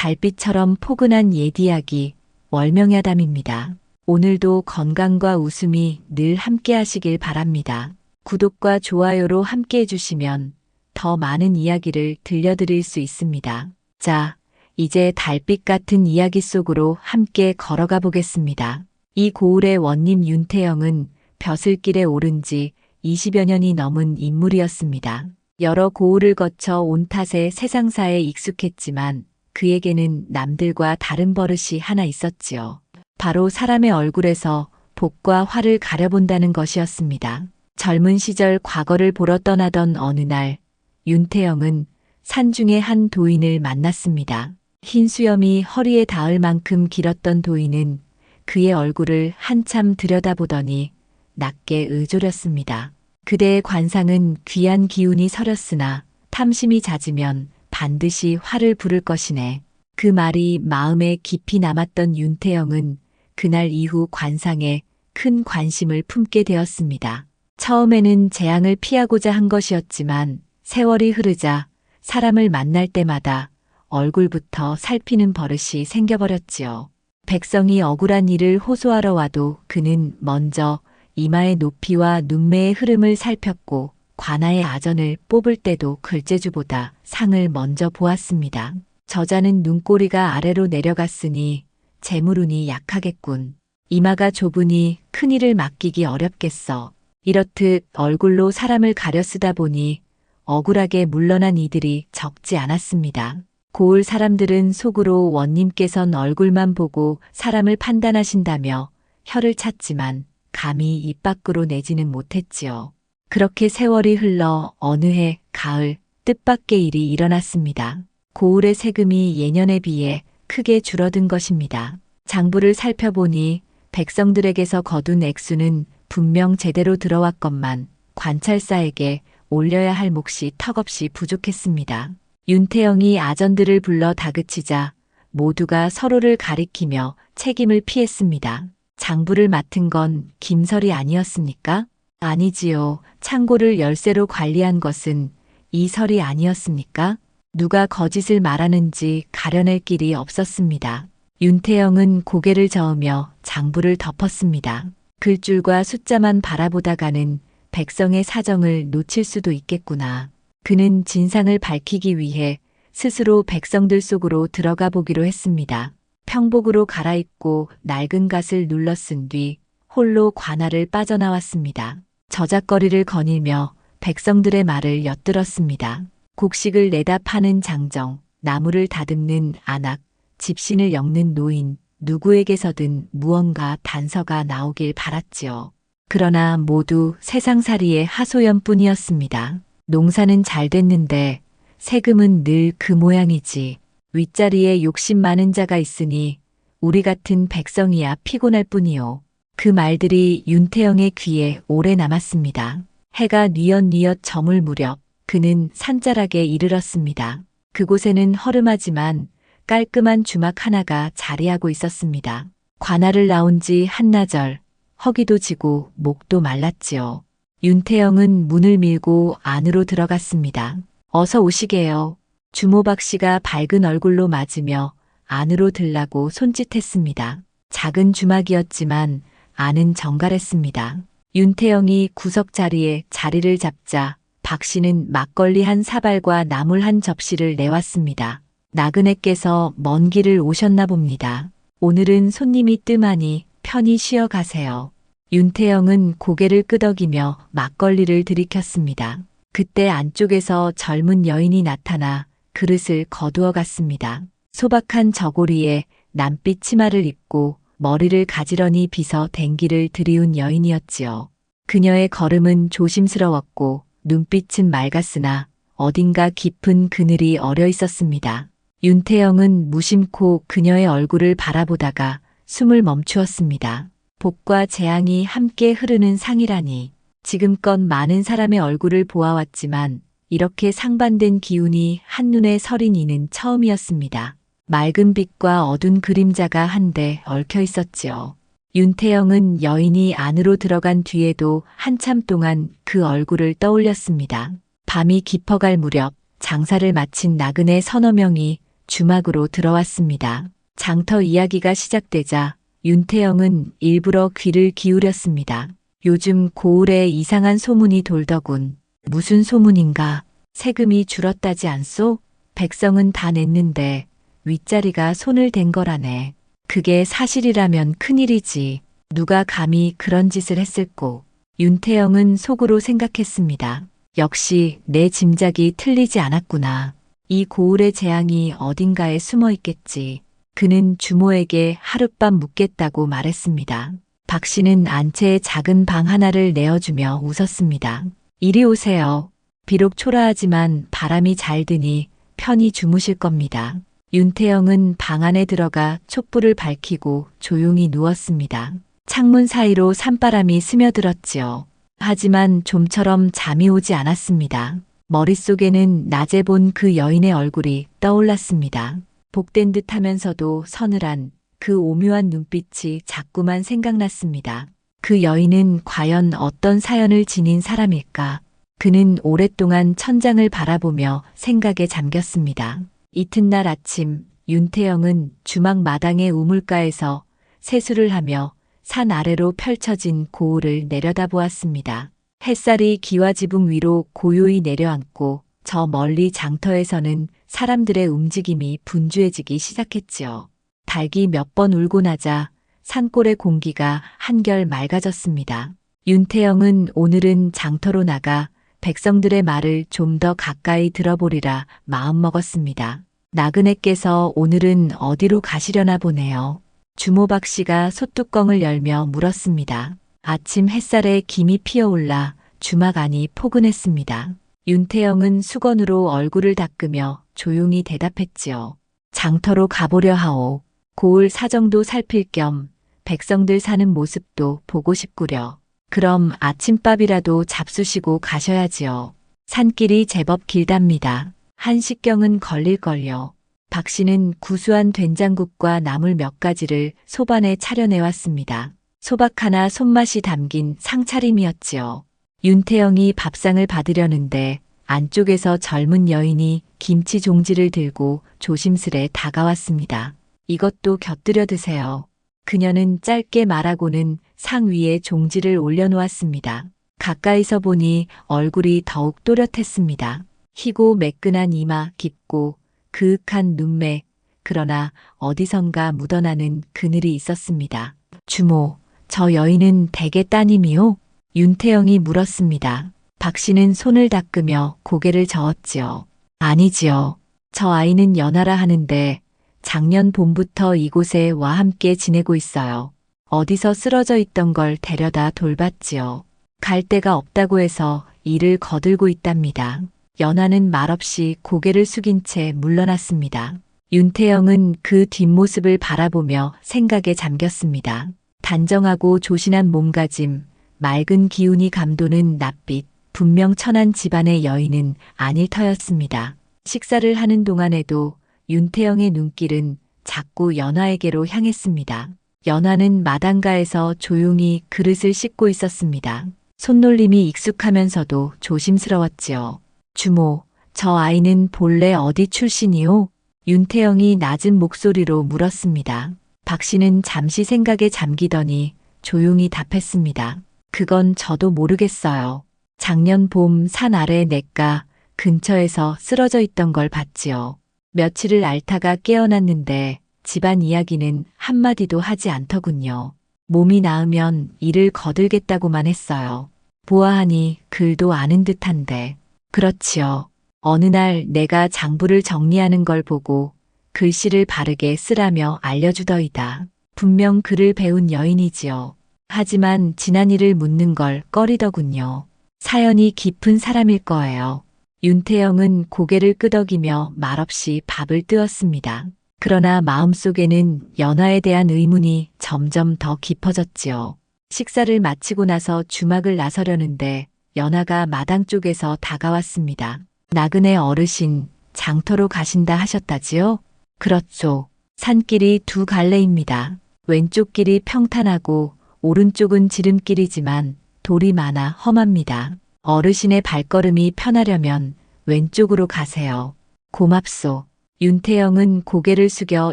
달빛처럼 포근한 옛 이야기, 월명야담입니다. 오늘도 건강과 웃음이 늘 함께 하시길 바랍니다. 구독과 좋아요로 함께 해주시면 더 많은 이야기를 들려드릴 수 있습니다. 자, 이제 달빛 같은 이야기 속으로 함께 걸어가 보겠습니다. 이 고을의 원님 윤태영은 벼슬길에 오른 지 20여 년이 넘은 인물이었습니다. 여러 고을을 거쳐 온 탓에 세상사에 익숙했지만 그에게는 남들과 다른 버릇이 하나 있었지요. 바로 사람의 얼굴에서 복과 화를 가려본다는 것이었습니다. 젊은 시절 과거를 보러 떠나던 어느 날 윤태영은 산중의 한 도인을 만났습니다. 흰 수염이 허리에 닿을 만큼 길었던 도인은 그의 얼굴을 한참 들여다보더니 낮게 의졸였습니다. 그대의 관상은 귀한 기운이 서렸으나 탐심이 잦으면 반드시 화를 부를 것이네. 그 말이 마음에 깊이 남았던 윤태영은 그날 이후 관상에 큰 관심을 품게 되었습니다. 처음에는 재앙을 피하고자 한 것이었지만 세월이 흐르자 사람을 만날 때마다 얼굴부터 살피는 버릇이 생겨버렸지요. 백성이 억울한 일을 호소하러 와도 그는 먼저 이마의 높이와 눈매의 흐름을 살폈고 관아의 아전을 뽑을 때도 글재주보다 상을 먼저 보았습니다. 저자는 눈꼬리가 아래로 내려갔으니 재물운이 약하겠군. 이마가 좁으니 큰일을 맡기기 어렵겠어. 이렇듯 얼굴로 사람을 가려 쓰다 보니 억울하게 물러난 이들이 적지 않았습니다. 고을 사람들은 속으로 원님께선 얼굴만 보고 사람을 판단하신다며 혀를 찼지만 감히 입 밖으로 내지는 못했지요. 그렇게 세월이 흘러 어느 해 가을 뜻밖의 일이 일어났습니다. 고을의 세금이 예년에 비해 크게 줄어든 것입니다. 장부를 살펴보니 백성들에게서 거둔 액수는 분명 제대로 들어왔건만 관찰사에게 올려야 할 몫이 턱없이 부족했습니다. 윤태영이 아전들을 불러 다그치자 모두가 서로를 가리키며 책임을 피했습니다. 장부를 맡은 건 김설이 아니었습니까? 아니지요. 창고를 열쇠로 관리한 것은 이설이 아니었습니까? 누가 거짓을 말하는지 가려낼 길이 없었습니다. 윤태영은 고개를 저으며 장부를 덮었습니다. 글줄과 숫자만 바라보다가는 백성의 사정을 놓칠 수도 있겠구나. 그는 진상을 밝히기 위해 스스로 백성들 속으로 들어가 보기로 했습니다. 평복으로 갈아입고 낡은 갓을 눌러 쓴 뒤 홀로 관아를 빠져나왔습니다. 저작거리를 거닐며 백성들의 말을 엿들었습니다. 곡식을 내다 파는 장정, 나무를 다듬는 안악, 집신을 엮는 노인, 누구에게서든 무언가 단서가 나오길 바랐지요. 그러나 모두 세상살이의 하소연뿐이었습니다. 농사는 잘 됐는데 세금은 늘 그 모양이지. 윗자리에 욕심 많은 자가 있으니 우리 같은 백성이야 피곤할 뿐이요. 그 말들이 윤태영의 귀에 오래 남았습니다. 해가 뉘엿뉘엿 저물 무렵 그는 산자락에 이르렀습니다. 그곳에는 허름하지만 깔끔한 주막 하나가 자리하고 있었습니다. 관아를 나온 지 한나절, 허기도 지고 목도 말랐지요. 윤태영은 문을 밀고 안으로 들어갔습니다. 어서 오시게요. 주모박 씨가 밝은 얼굴로 맞으며 안으로 들라고 손짓했습니다. 작은 주막이었지만 안은 정갈했습니다. 윤태영이 구석 자리에 자리를 잡자 박 씨는 막걸리 한 사발과 나물 한 접시를 내왔습니다. 나그네께서 먼 길을 오셨나 봅니다. 오늘은 손님이 뜸하니 편히 쉬어 가세요. 윤태영은 고개를 끄덕이며 막걸리를 들이켰습니다. 그때 안쪽에서 젊은 여인이 나타나 그릇을 거두어 갔습니다. 소박한 저고리에 남빛 치마를 입고 머리를 가지런히 빗어 댕기를 들이운 여인이었지요. 그녀의 걸음은 조심스러웠고 눈빛은 맑았으나 어딘가 깊은 그늘이 어려 있었습니다. 윤태영은 무심코 그녀의 얼굴을 바라보다가 숨을 멈추었습니다. 복과 재앙이 함께 흐르는 상이라니. 지금껏 많은 사람의 얼굴을 보아왔지만 이렇게 상반된 기운이 한눈에 서린 이는 처음이었습니다. 맑은 빛과 어두운 그림자가 한데 얽혀 있었지요. 윤태영은 여인이 안으로 들어간 뒤에도 한참 동안 그 얼굴을 떠올렸습니다. 밤이 깊어갈 무렵 장사를 마친 나그네 서너 명이 주막으로 들어왔습니다. 장터 이야기가 시작되자 윤태영은 일부러 귀를 기울였습니다. 요즘 고을에 이상한 소문이 돌더군. 무슨 소문인가? 세금이 줄었다지 않소? 백성은 다 냈는데 윗자리가 손을 댄 거라네. 그게 사실이라면 큰일이지. 누가 감히 그런 짓을 했을꼬. 윤태영은 속으로 생각했습니다. 역시 내 짐작이 틀리지 않았구나. 이 고을의 재앙이 어딘가에 숨어 있겠지. 그는 주모에게 하룻밤 묵겠다고 말했습니다. 박 씨는 안채의 작은 방 하나를 내어주며 웃었습니다. 이리 오세요. 비록 초라하지만 바람이 잘 드니 편히 주무실 겁니다. 윤태영은 방 안에 들어가 촛불을 밝히고 조용히 누웠습니다. 창문 사이로 산바람이 스며들었지요. 하지만 좀처럼 잠이 오지 않았습니다. 머릿속에는 낮에 본 그 여인의 얼굴이 떠올랐습니다. 복된 듯 하면서도 서늘한 그 오묘한 눈빛이 자꾸만 생각났습니다. 그 여인은 과연 어떤 사연을 지닌 사람일까? 그는 오랫동안 천장을 바라보며 생각에 잠겼습니다. 이튿날 아침 윤태영은 주막 마당의 우물가에서 세수를 하며 산 아래로 펼쳐진 고을을 내려다보았습니다. 햇살이 기와지붕 위로 고요히 내려앉고 저 멀리 장터에서는 사람들의 움직임이 분주해지기 시작했지요. 닭이 몇 번 울고 나자 산골의 공기가 한결 맑아졌습니다. 윤태영은 오늘은 장터로 나가 백성들의 말을 좀 더 가까이 들어보리라 마음먹었습니다. 나그네께서 오늘은 어디로 가시려나 보네요. 주모 박 씨가 솥뚜껑을 열며 물었습니다. 아침 햇살에 김이 피어올라 주막 안이 포근했습니다. 윤태영은 수건으로 얼굴을 닦으며 조용히 대답했지요. 장터로 가보려 하오. 고을 사정도 살필 겸 백성들 사는 모습도 보고 싶구려. 그럼 아침밥이라도 잡수시고 가셔야지요. 산길이 제법 길답니다. 한 식경은 걸릴걸요. 박 씨는 구수한 된장국과 나물 몇 가지를 소반에 차려내왔습니다. 소박 하나 손맛이 담긴 상차림이었지요. 윤태영이 밥상을 받으려는데 안쪽에서 젊은 여인이 김치 종지를 들고 조심스레 다가왔습니다. 이것도 곁들여 드세요. 그녀는 짧게 말하고는 상 위에 종지를 올려놓았습니다. 가까이서 보니 얼굴이 더욱 또렷했습니다. 희고 매끈한 이마, 깊고 그윽한 눈매, 그러나 어디선가 묻어나는 그늘이 있었습니다. 주모, 저 여인은 댁의 따님이요? 윤태영이 물었습니다. 박 씨는 손을 닦으며 고개를 저었지요. 아니지요. 저 아이는 연하라 하는데 작년 봄부터 이곳에 와 함께 지내고 있어요. 어디서 쓰러져 있던 걸 데려다 돌봤지요. 갈 데가 없다고 해서 일을 거들고 있답니다. 연하는 말없이 고개를 숙인 채 물러났습니다. 윤태영은 그 뒷모습을 바라보며 생각에 잠겼습니다. 단정하고 조신한 몸가짐, 맑은 기운이 감도는 낯빛, 분명 천한 집안의 여인은 아닐 터였습니다. 식사를 하는 동안에도 윤태영의 눈길은 자꾸 연하에게로 향했습니다. 연하는 마당가에서 조용히 그릇을 씻고 있었습니다. 손놀림이 익숙하면서도 조심스러웠지요. 주모, 저 아이는 본래 어디 출신이요? 윤태영이 낮은 목소리로 물었습니다. 박 씨는 잠시 생각에 잠기더니 조용히 답했습니다. 그건 저도 모르겠어요. 작년 봄 산 아래 냇가 근처에서 쓰러져 있던 걸 봤지요. 며칠을 앓다가 깨어났는데 집안 이야기는 한마디도 하지 않더군요. 몸이 나으면 일을 거들겠다고만 했어요. 보아하니 글도 아는 듯한데. 그렇지요. 어느 날 내가 장부를 정리하는 걸 보고 글씨를 바르게 쓰라며 알려주더이다. 분명 글을 배운 여인이지요. 하지만 지난 일을 묻는 걸 꺼리더군요. 사연이 깊은 사람일 거예요. 윤태영은 고개를 끄덕이며 말없이 밥을 뜨었습니다. 그러나 마음속에는 연하에 대한 의문이 점점 더 깊어졌지요. 식사를 마치고 나서 주막을 나서려는데 연하가 마당 쪽에서 다가왔습니다. 나그네 어르신, 장터로 가신다 하셨다지요? 그렇죠. 산길이 두 갈래입니다. 왼쪽 길이 평탄하고 오른쪽은 지름길이지만 돌이 많아 험합니다. 어르신의 발걸음이 편하려면 왼쪽으로 가세요. 고맙소. 윤태영은 고개를 숙여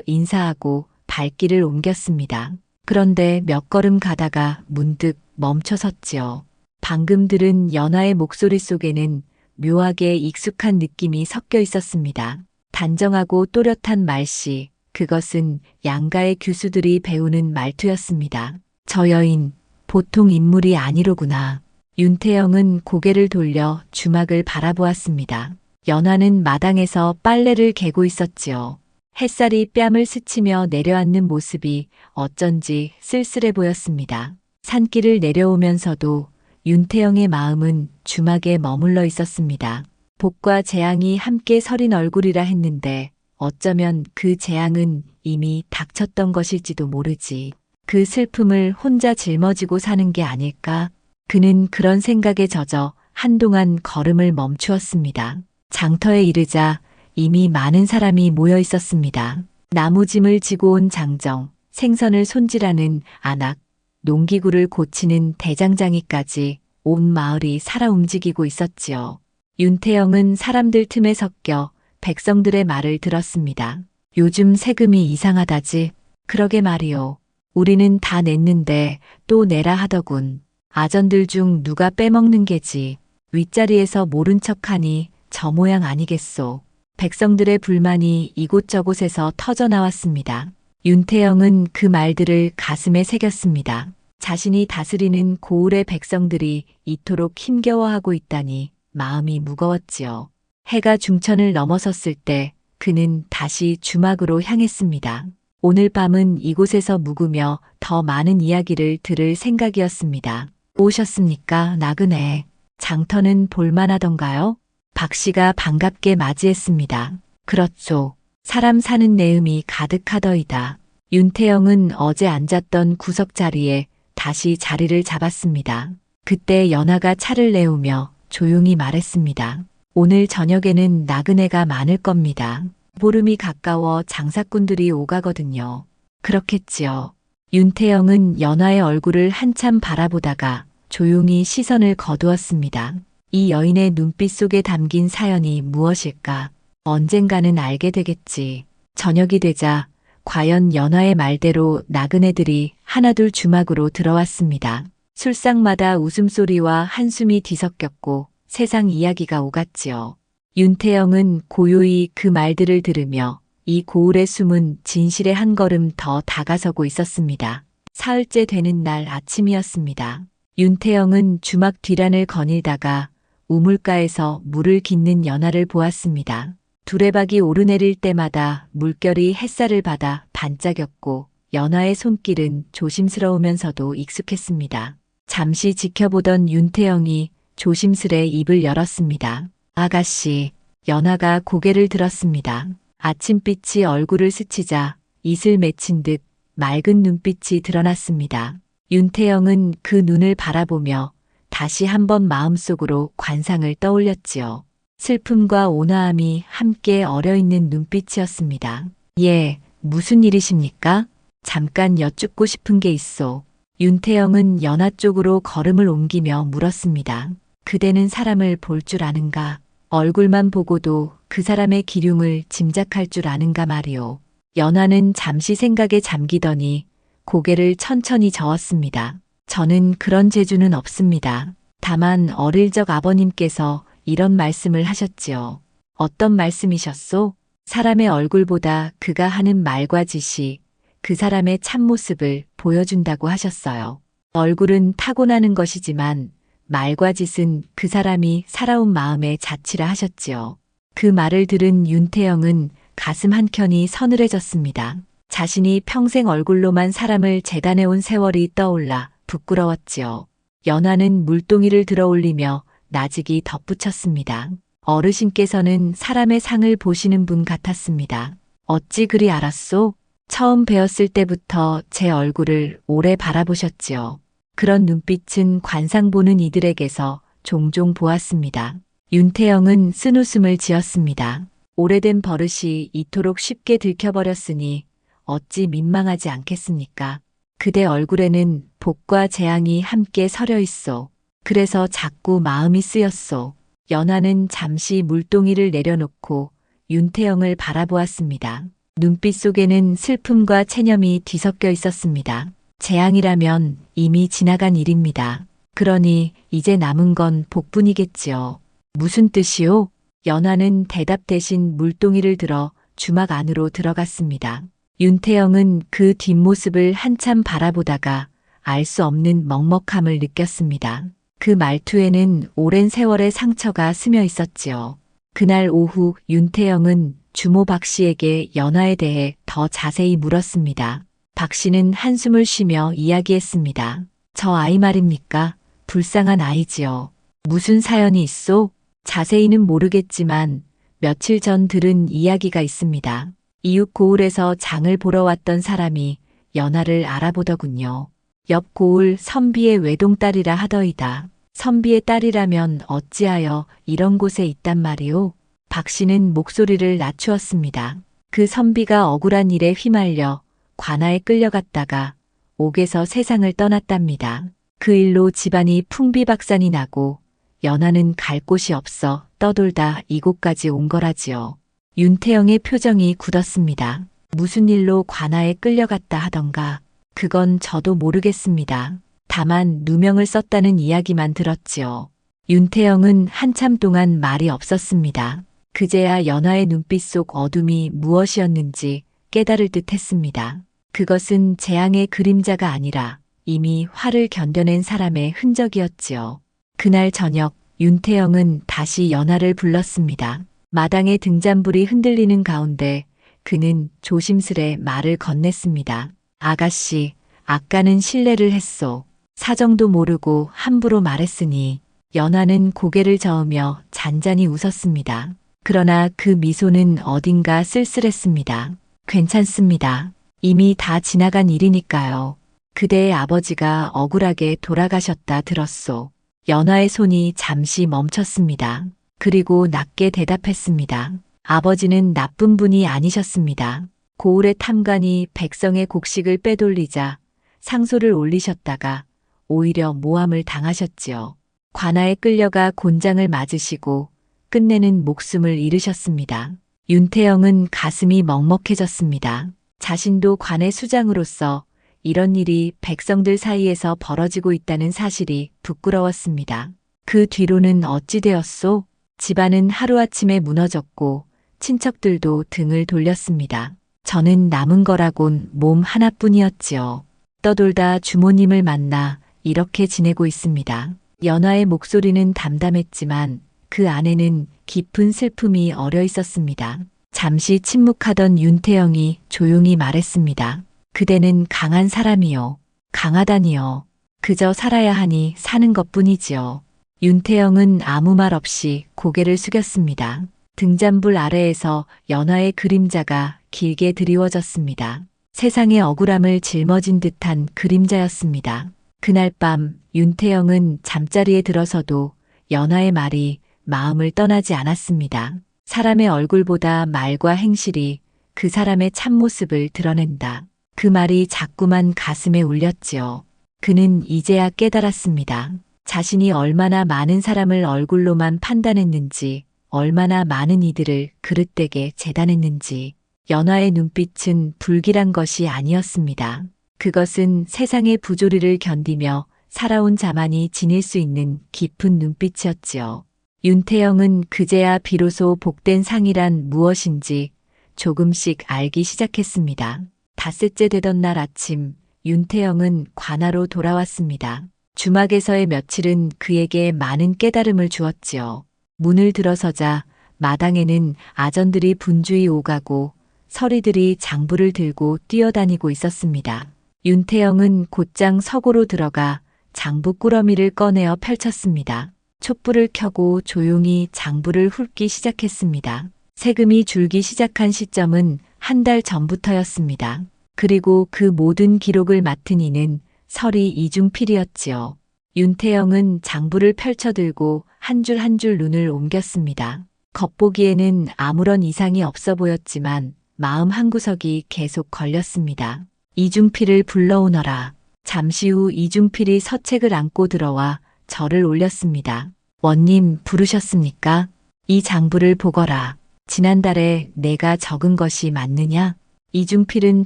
인사하고 발길을 옮겼습니다. 그런데 몇 걸음 가다가 문득 멈춰섰지요. 방금 들은 연하의 목소리 속에는 묘하게 익숙한 느낌이 섞여 있었습니다. 단정하고 또렷한 말씨, 그것은 양가의 교수들이 배우는 말투였습니다. 저 여인, 보통 인물이 아니로구나. 윤태영은 고개를 돌려 주막을 바라보았습니다. 연하는 마당에서 빨래를 개고 있었지요. 햇살이 뺨을 스치며 내려앉는 모습이 어쩐지 쓸쓸해 보였습니다. 산길을 내려오면서도 윤태영의 마음은 주막에 머물러 있었습니다. 복과 재앙이 함께 서린 얼굴이라 했는데 어쩌면 그 재앙은 이미 닥쳤던 것일지도 모르지. 그 슬픔을 혼자 짊어지고 사는 게 아닐까? 그는 그런 생각에 젖어 한동안 걸음을 멈추었습니다. 장터에 이르자 이미 많은 사람이 모여 있었습니다. 나무짐을 지고 온 장정, 생선을 손질하는 안악, 농기구를 고치는 대장장이까지 온 마을이 살아 움직이고 있었지요. 윤태영은 사람들 틈에 섞여 백성들의 말을 들었습니다. 요즘 세금이 이상하다지. 그러게 말이오. 우리는 다 냈는데 또 내라 하더군. 아전들 중 누가 빼먹는 게지. 윗자리에서 모른 척하니 저 모양 아니겠소. 백성들의 불만이 이곳저곳에서 터져나왔습니다. 윤태영은 그 말들을 가슴에 새겼습니다. 자신이 다스리는 고을의 백성들이 이토록 힘겨워하고 있다니 마음이 무거웠지요. 해가 중천을 넘어섰을 때 그는 다시 주막으로 향했습니다. 오늘 밤은 이곳에서 묵으며 더 많은 이야기를 들을 생각이었습니다. 오셨습니까, 나그네. 장터는 볼만하던가요? 박 씨가 반갑게 맞이했습니다. 그렇소. 사람 사는 내음이 가득하더이다. 윤태영은 어제 앉았던 구석 자리에 다시 자리를 잡았습니다. 그때 연하가 차를 내우며 조용히 말했습니다. 오늘 저녁에는 나그네가 많을 겁니다. 보름이 가까워 장사꾼들이 오가거든요. 그렇겠지요. 윤태영은 연하의 얼굴을 한참 바라보다가 조용히 시선을 거두었습니다. 이 여인의 눈빛 속에 담긴 사연이 무엇일까? 언젠가는 알게 되겠지. 저녁이 되자 과연 연하의 말대로 나그네들이 하나둘 주막으로 들어왔습니다. 술상마다 웃음소리와 한숨이 뒤섞였고 세상 이야기가 오갔지요. 윤태영은 고요히 그 말들을 들으며 이 고을의 숨은 진실의 한 걸음 더 다가서고 있었습니다. 사흘째 되는 날 아침이었습니다. 윤태영은 주막 뒤란을 거닐다가 우물가에서 물을 깃는 연하를 보았습니다. 두레박이 오르내릴 때마다 물결이 햇살을 받아 반짝였고 연하의 손길은 조심스러우면서도 익숙했습니다. 잠시 지켜보던 윤태영이 조심스레 입을 열었습니다. 아가씨, 연하가 고개를 들었습니다. 아침빛이 얼굴을 스치자 이슬 맺힌 듯 맑은 눈빛이 드러났습니다. 윤태영은 그 눈을 바라보며 다시 한번 마음속으로 관상을 떠올렸지요. 슬픔과 온화함이 함께 어려있는 눈빛이었습니다. 예, 무슨 일이십니까? 잠깐 여쭙고 싶은 게 있소. 윤태영은 연하 쪽으로 걸음을 옮기며 물었습니다. 그대는 사람을 볼 줄 아는가? 얼굴만 보고도 그 사람의 기륭을 짐작할 줄 아는가 말이오. 연하는 잠시 생각에 잠기더니 고개를 천천히 저었습니다. 저는 그런 재주는 없습니다. 다만 어릴 적 아버님께서 이런 말씀을 하셨지요. 어떤 말씀이셨소? 사람의 얼굴보다 그가 하는 말과 짓이 그 사람의 참모습을 보여준다고 하셨어요. 얼굴은 타고나는 것이지만 말과 짓은 그 사람이 살아온 마음의 자치라 하셨지요. 그 말을 들은 윤태영은 가슴 한켠이 서늘해졌습니다. 자신이 평생 얼굴로만 사람을 재단해온 세월이 떠올라 부끄러웠지요. 연하는 물동이를 들어 올리며 나직이 덧붙였습니다. 어르신께서는 사람의 상을 보시는 분 같았습니다. 어찌 그리 알았소? 처음 뵈었을 때부터 제 얼굴을 오래 바라보셨지요. 그런 눈빛은 관상 보는 이들에게서 종종 보았습니다. 윤태영은 쓴웃음을 지었습니다. 오래된 버릇이 이토록 쉽게 들켜버렸으니 어찌 민망하지 않겠습니까? 그대 얼굴에는 복과 재앙이 함께 서려 있소. 그래서 자꾸 마음이 쓰였소. 연하는 잠시 물동이를 내려놓고 윤태영을 바라보았습니다. 눈빛 속에는 슬픔과 체념이 뒤섞여 있었습니다. 재앙이라면 이미 지나간 일입니다. 그러니 이제 남은 건 복분이겠지요. 무슨 뜻이요? 연화는 대답 대신 물동이를 들어 주막 안으로 들어갔습니다. 윤태영은 그 뒷모습을 한참 바라보다가 알 수 없는 먹먹함을 느꼈습니다. 그 말투에는 오랜 세월의 상처가 스며 있었지요. 그날 오후 윤태영은 주모 박 씨에게 연화에 대해 더 자세히 물었습니다. 박 씨는 한숨을 쉬며 이야기했습니다. 저 아이 말입니까? 불쌍한 아이지요. 무슨 사연이 있소? 자세히는 모르겠지만 며칠 전 들은 이야기가 있습니다. 이웃 고을에서 장을 보러 왔던 사람이 연화를 알아보더군요. 옆 고을 선비의 외동딸이라 하더이다. 선비의 딸이라면 어찌하여 이런 곳에 있단 말이오? 박 씨는 목소리를 낮추었습니다. 그 선비가 억울한 일에 휘말려 관아에 끌려갔다가 옥에서 세상을 떠났답니다. 그 일로 집안이 풍비박산이 나고 연화는 갈 곳이 없어 떠돌다 이곳까지 온 거라지요. 윤태영의 표정이 굳었습니다. 무슨 일로 관아에 끌려갔다 하던가. 그건 저도 모르겠습니다. 다만 누명을 썼다는 이야기만 들었지요. 윤태영은 한참 동안 말이 없었습니다. 그제야 연화의 눈빛 속 어둠이 무엇이었는지 깨달을 듯 했습니다. 그것은 재앙의 그림자가 아니라 이미 화를 견뎌낸 사람의 흔적이었지요. 그날 저녁 윤태영은 다시 연화를 불렀습니다. 마당의 등잔불이 흔들리는 가운데 그는 조심스레 말을 건넸습니다. 아가씨, 아까는 실례를 했소. 사정도 모르고 함부로 말했으니. 연화는 고개를 저으며 잔잔히 웃었습니다. 그러나 그 미소는 어딘가 쓸쓸했습니다. 괜찮습니다. 이미 다 지나간 일이니까요. 그대의 아버지가 억울하게 돌아가셨다 들었소. 연화의 손이 잠시 멈췄습니다. 그리고 낮게 대답했습니다. 아버지는 나쁜 분이 아니셨습니다. 고을의 탐관이 백성의 곡식을 빼돌리자 상소를 올리셨다가 오히려 모함을 당하셨지요. 관아에 끌려가 곤장을 맞으시고 끝내는 목숨을 잃으셨습니다. 윤태영은 가슴이 먹먹해졌습니다. 자신도 관의 수장으로서 이런 일이 백성들 사이에서 벌어지고 있다는 사실이 부끄러웠습니다. 그 뒤로는 어찌 되었소? 집안은 하루아침에 무너졌고 친척들도 등을 돌렸습니다. 저는 남은 거라곤 몸 하나뿐이었지요. 떠돌다 주모님을 만나 이렇게 지내고 있습니다. 연화의 목소리는 담담했지만 그 안에는 깊은 슬픔이 어려 있었습니다. 잠시 침묵하던 윤태영이 조용히 말했습니다. 그대는 강한 사람이요. 강하다니요. 그저 살아야 하니 사는 것뿐이지요. 윤태영은 아무 말 없이 고개를 숙였습니다. 등잔불 아래에서 연화의 그림자가 길게 드리워졌습니다. 세상의 억울함을 짊어진 듯한 그림자였습니다. 그날 밤 윤태영은 잠자리에 들어서도 연화의 말이 마음을 떠나지 않았습니다. 사람의 얼굴보다 말과 행실이 그 사람의 참모습을 드러낸다. 그 말이 자꾸만 가슴에 울렸지요. 그는 이제야 깨달았습니다. 자신이 얼마나 많은 사람을 얼굴로만 판단했는지, 얼마나 많은 이들을 그릇되게 재단했는지. 연화의 눈빛은 불길한 것이 아니었습니다. 그것은 세상의 부조리를 견디며 살아온 자만이 지닐 수 있는 깊은 눈빛이었지요. 윤태영은 그제야 비로소 복된 상이란 무엇인지 조금씩 알기 시작했습니다. 닷새째 되던 날 아침, 윤태영은 관아로 돌아왔습니다. 주막에서의 며칠은 그에게 많은 깨달음을 주었지요. 문을 들어서자 마당에는 아전들이 분주히 오가고 서리들이 장부를 들고 뛰어다니고 있었습니다. 윤태영은 곧장 서고로 들어가 장부 꾸러미를 꺼내어 펼쳤습니다. 촛불을 켜고 조용히 장부를 훑기 시작했습니다. 세금이 줄기 시작한 시점은 한 달 전부터였습니다. 그리고 그 모든 기록을 맡은 이는 서리 이중필이었지요. 윤태영은 장부를 펼쳐들고 한 줄 한 줄 눈을 옮겼습니다. 겉보기에는 아무런 이상이 없어 보였지만 마음 한구석이 계속 걸렸습니다. 이중필을 불러오너라. 잠시 후 이중필이 서책을 안고 들어와 절을 올렸습니다. 원님 부르셨습니까? 이 장부를 보거라. 지난달에 내가 적은 것이 맞느냐? 이중필은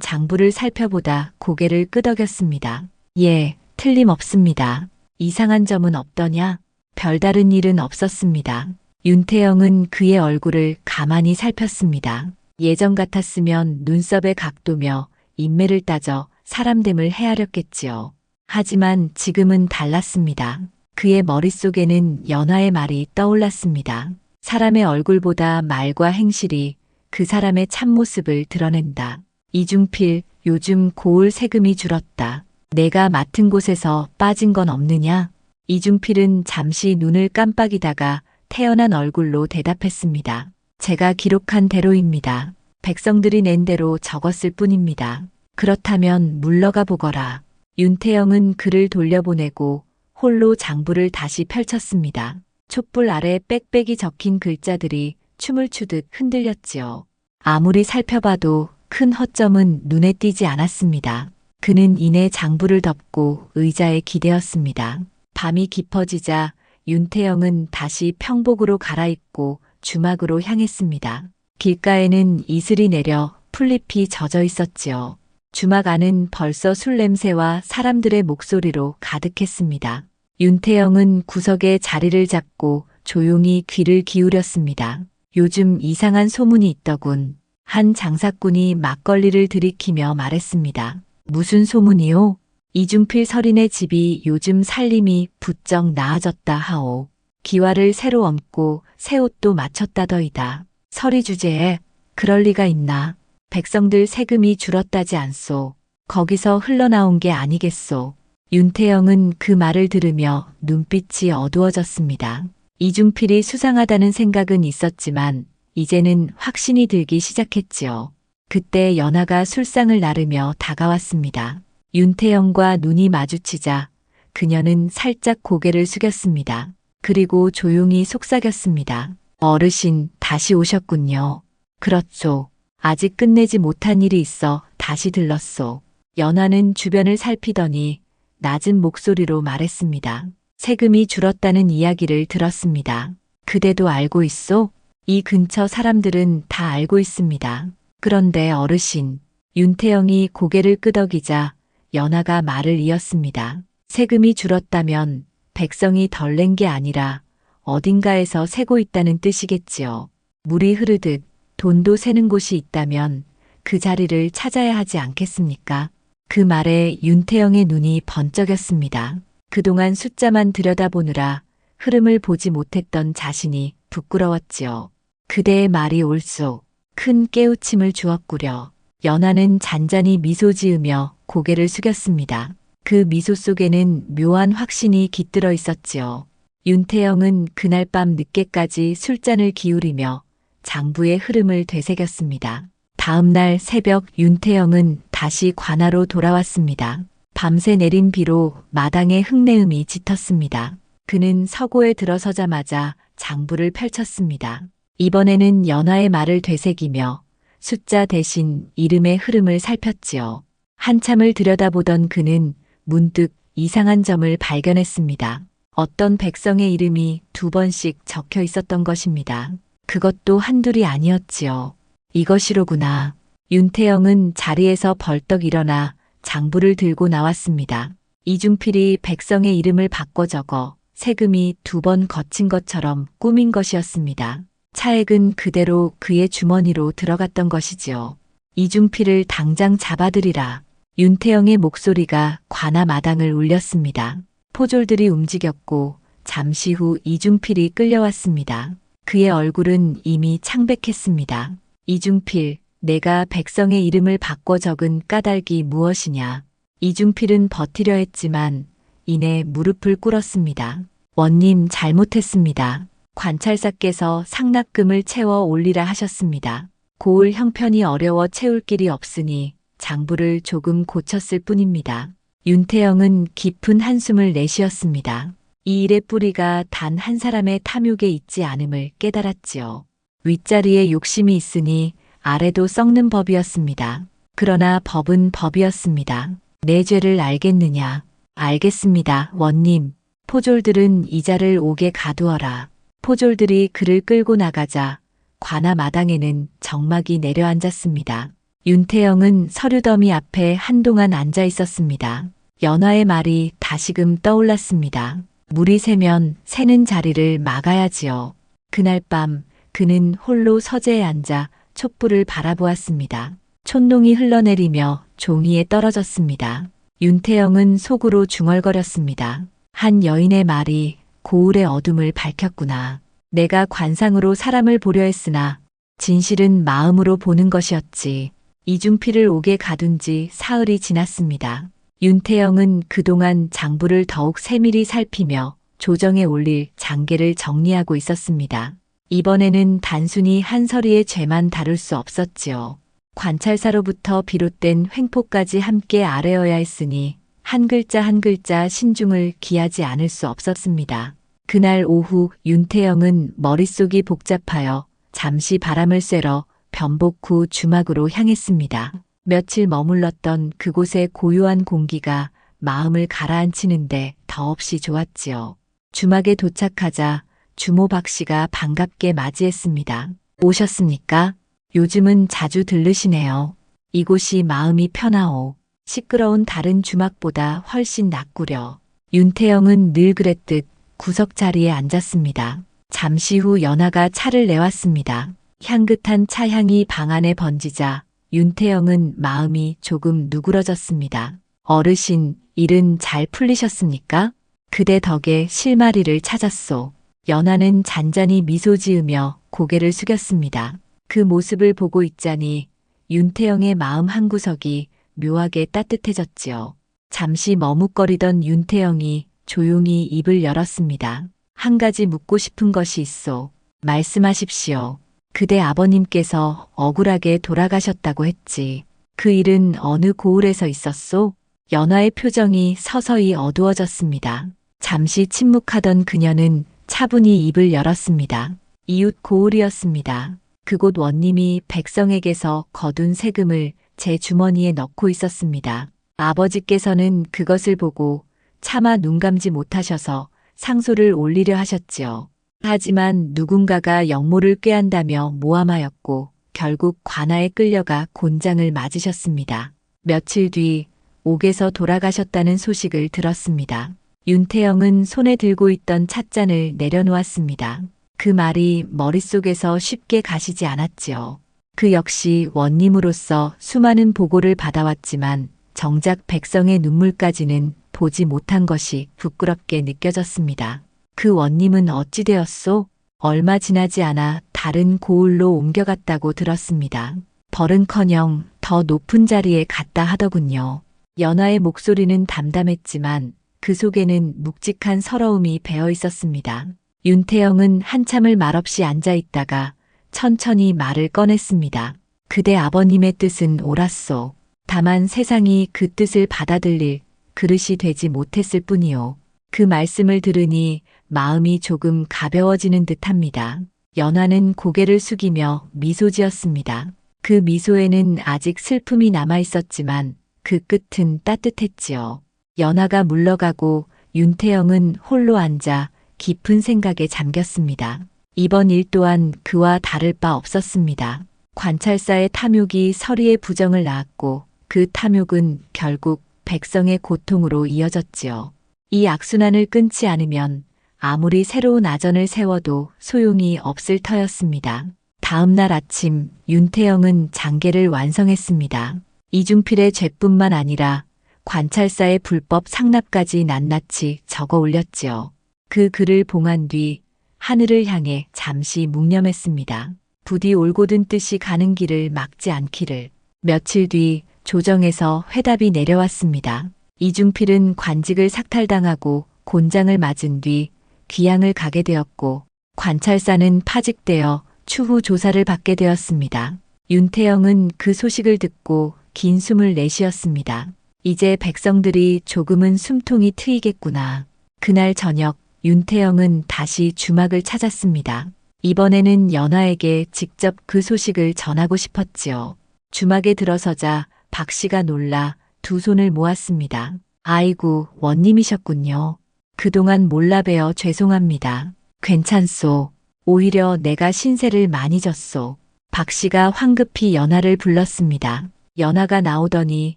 장부를 살펴보다 고개를 끄덕였습니다. 예, 틀림없습니다. 이상한 점은 없더냐? 별다른 일은 없었습니다. 윤태영은 그의 얼굴을 가만히 살폈습니다. 예전 같았으면 눈썹의 각도며 인매를 따져 사람됨을 헤아렸겠지요. 하지만 지금은 달랐습니다. 그의 머릿속에는 연하의 말이 떠올랐습니다. 사람의 얼굴보다 말과 행실이 그 사람의 참모습을 드러낸다. 이중필, 요즘 고을 세금이 줄었다. 내가 맡은 곳에서 빠진 건 없느냐? 이중필은 잠시 눈을 깜빡이다가 태연한 얼굴로 대답했습니다. 제가 기록한 대로입니다. 백성들이 낸 대로 적었을 뿐입니다. 그렇다면 물러가 보거라. 윤태영은 글을 돌려보내고 홀로 장부를 다시 펼쳤습니다. 촛불 아래 빽빽이 적힌 글자들이 춤을 추듯 흔들렸지요. 아무리 살펴봐도 큰 허점은 눈에 띄지 않았습니다. 그는 이내 장부를 덮고 의자에 기대었습니다. 밤이 깊어지자 윤태영은 다시 평복으로 갈아입고 주막으로 향했습니다. 길가에는 이슬이 내려 풀잎이 젖어 있었지요. 주막 안은 벌써 술 냄새와 사람들의 목소리로 가득했습니다. 윤태영은 구석에 자리를 잡고 조용히 귀를 기울였습니다. 요즘 이상한 소문이 있더군. 한 장사꾼이 막걸리를 들이키며 말했습니다. 무슨 소문이요? 이중필 서린의 집이 요즘 살림이 부쩍 나아졌다 하오. 기와를 새로 얹고 새 옷도 맞췄다더이다. 서리 주제에 그럴 리가 있나. 백성들 세금이 줄었다지 않소. 거기서 흘러나온 게 아니겠소. 윤태영은 그 말을 들으며 눈빛이 어두워졌습니다. 이중필이 수상하다는 생각은 있었지만 이제는 확신이 들기 시작했지요. 그때 연하가 술상을 나르며 다가왔습니다. 윤태영과 눈이 마주치자 그녀는 살짝 고개를 숙였습니다. 그리고 조용히 속삭였습니다. 어르신, 다시 오셨군요. 그렇소. 아직 끝내지 못한 일이 있어 다시 들렀소. 연하는 주변을 살피더니 낮은 목소리로 말했습니다. 세금이 줄었다는 이야기를 들었습니다. 그대도 알고 있소? 이 근처 사람들은 다 알고 있습니다. 그런데 어르신, 윤태영이 고개를 끄덕이자 연하가 말을 이었습니다. 세금이 줄었다면 백성이 덜 낸 게 아니라 어딘가에서 세고 있다는 뜻이겠지요. 물이 흐르듯 돈도 새는 곳이 있다면 그 자리를 찾아야 하지 않겠습니까? 그 말에 윤태영의 눈이 번쩍였습니다. 그동안 숫자만 들여다보느라 흐름을 보지 못했던 자신이 부끄러웠지요. 그대의 말이 옳소. 큰 깨우침을 주었구려. 연하는 잔잔히 미소 지으며 고개를 숙였습니다. 그 미소 속에는 묘한 확신이 깃들어 있었지요. 윤태영은 그날 밤 늦게까지 술잔을 기울이며 장부의 흐름을 되새겼습니다. 다음 날 새벽 윤태영은 다시 관아로 돌아왔습니다. 밤새 내린 비로 마당에 흙내음이 짙었습니다. 그는 서고에 들어서자마자 장부를 펼쳤습니다. 이번에는 연하의 말을 되새기며 숫자 대신 이름의 흐름을 살폈지요. 한참을 들여다보던 그는 문득 이상한 점을 발견했습니다. 어떤 백성의 이름이 2번씩 적혀 있었던 것입니다. 그것도 한둘이 아니었지요. 이것이로구나. 윤태영은 자리에서 벌떡 일어나 장부를 들고 나왔습니다. 이중필이 백성의 이름을 바꿔 적어 세금이 2번 거친 것처럼 꾸민 것이었습니다. 차액은 그대로 그의 주머니로 들어갔던 것이지요. 이중필을 당장 잡아들이라. 윤태영의 목소리가 관아 마당을 울렸습니다. 포졸들이 움직였고 잠시 후 이중필이 끌려왔습니다. 그의 얼굴은 이미 창백했습니다. 이중필, 내가 백성의 이름을 바꿔 적은 까닭이 무엇이냐. 이중필은 버티려 했지만 이내 무릎을 꿇었습니다. 원님 잘못했습니다. 관찰사께서 상납금을 채워 올리라 하셨습니다. 고을 형편이 어려워 채울 길이 없으니 장부를 조금 고쳤을 뿐입니다. 윤태영은 깊은 한숨을 내쉬었습니다. 이 일의 뿌리가 단 한 사람의 탐욕에 있지 않음을 깨달았지요. 윗자리에 욕심이 있으니 아래도 썩는 법이었습니다. 그러나 법은 법이었습니다. 내 죄를 알겠느냐? 알겠습니다, 원님. 포졸들은 이자를 옥에 가두어라. 포졸들이 그를 끌고 나가자 관아 마당에는 정막이 내려앉았습니다. 윤태영은 서류 더미 앞에 한동안 앉아 있었습니다. 연화의 말이 다시금 떠올랐습니다. 물이 새면 새는 자리를 막아야지요. 그날 밤 그는 홀로 서재에 앉아 촛불을 바라보았습니다. 촛농이 흘러내리며 종이에 떨어졌습니다. 윤태영은 속으로 중얼거렸습니다. 한 여인의 말이 고을의 어둠을 밝혔구나. 내가 관상으로 사람을 보려 했으나 진실은 마음으로 보는 것이었지. 이중필을 옥에 가둔 지 사흘이 지났습니다. 윤태영은 그동안 장부를 더욱 세밀히 살피며 조정에 올릴 장계를 정리하고 있었습니다. 이번에는 단순히 한서리의 죄만 다룰 수 없었지요. 관찰사로부터 비롯된 횡포까지 함께 아뢰어야 했으니 한 글자 한 글자 신중을 기하지 않을 수 없었습니다. 그날 오후 윤태영은 머릿속이 복잡하여 잠시 바람을 쐬러 변복 후 주막으로 향했습니다. 며칠 머물렀던 그곳의 고요한 공기가 마음을 가라앉히는데 더없이 좋았지요. 주막에 도착하자 주모 박 씨가 반갑게 맞이했습니다. 오셨습니까? 요즘은 자주 들르시네요. 이곳이 마음이 편하오. 시끄러운 다른 주막보다 훨씬 낫구려. 윤태영은 늘 그랬듯 구석 자리에 앉았습니다. 잠시 후 연하가 차를 내왔습니다. 향긋한 차향이 방 안에 번지자 윤태영은 마음이 조금 누그러졌습니다. 어르신, 일은 잘 풀리셨습니까? 그대 덕에 실마리를 찾았소. 연하는 잔잔히 미소 지으며 고개를 숙였습니다. 그 모습을 보고 있자니 윤태영의 마음 한구석이 묘하게 따뜻해졌지요. 잠시 머뭇거리던 윤태영이 조용히 입을 열었습니다. 한 가지 묻고 싶은 것이 있소. 말씀하십시오. 그대 아버님께서 억울하게 돌아가셨다고 했지. 그 일은 어느 고을에서 있었소? 연하의 표정이 서서히 어두워졌습니다. 잠시 침묵하던 그녀는 차분히 입을 열었습니다. 이웃 고을이었습니다. 그곳 원님이 백성에게서 거둔 세금을 제 주머니에 넣고 있었습니다. 아버지께서는 그것을 보고 차마 눈 감지 못하셔서 상소를 올리려 하셨지요. 하지만 누군가가 역모를 꾀한다며 모함하였고 결국 관아에 끌려가 곤장을 맞으셨습니다. 며칠 뒤 옥에서 돌아가셨다는 소식을 들었습니다. 윤태영은 손에 들고 있던 찻잔을 내려놓았습니다. 그 말이 머릿속에서 쉽게 가시지 않았지요. 그 역시 원님으로서 수많은 보고를 받아왔지만 정작 백성의 눈물까지는 보지 못한 것이 부끄럽게 느껴졌습니다. 그 원님은 어찌 되었소? 얼마 지나지 않아 다른 고을로 옮겨갔다고 들었습니다. 벌은커녕 더 높은 자리에 갔다 하더군요. 연하의 목소리는 담담했지만 그 속에는 묵직한 서러움이 배어 있었습니다. 윤태영은 한참을 말없이 앉아 있다가 천천히 말을 꺼냈습니다. 그대 아버님의 뜻은 옳았소. 다만 세상이 그 뜻을 받아들일 그릇이 되지 못했을 뿐이요. 그 말씀을 들으니 마음이 조금 가벼워지는 듯합니다. 연하는 고개를 숙이며 미소 지었습니다. 그 미소에는 아직 슬픔이 남아 있었지만 그 끝은 따뜻했지요. 연하가 물러가고 윤태영은 홀로 앉아 깊은 생각에 잠겼습니다. 이번 일 또한 그와 다를 바 없었습니다. 관찰사의 탐욕이 서리의 부정을 낳았고 그 탐욕은 결국 백성의 고통으로 이어졌지요. 이 악순환을 끊지 않으면 아무리 새로운 아전을 세워도 소용이 없을 터였습니다. 다음 날 아침 윤태영은 장계를 완성했습니다. 이중필의 죄뿐만 아니라 관찰사의 불법 상납까지 낱낱이 적어 올렸지요. 그 글을 봉한 뒤 하늘을 향해 잠시 묵념했습니다. 부디 올곧은 뜻이 가는 길을 막지 않기를. 며칠 뒤 조정에서 회답이 내려왔습니다. 이중필은 관직을 삭탈당하고 곤장을 맞은 뒤 귀양을 가게 되었고 관찰사는 파직되어 추후 조사를 받게 되었습니다. 윤태영은 그 소식을 듣고 긴 숨을 내쉬었습니다. 이제 백성들이 조금은 숨통이 트이겠구나. 그날 저녁 윤태영은 다시 주막을 찾았습니다. 이번에는 연하에게 직접 그 소식을 전하고 싶었지요. 주막에 들어서자 박 씨가 놀라 두 손을 모았습니다. 아이고, 원님이셨군요. 그동안 몰라뵈어 죄송합니다. 괜찮소. 오히려 내가 신세를 많이 졌소. 박 씨가 황급히 연하를 불렀습니다. 연하가 나오더니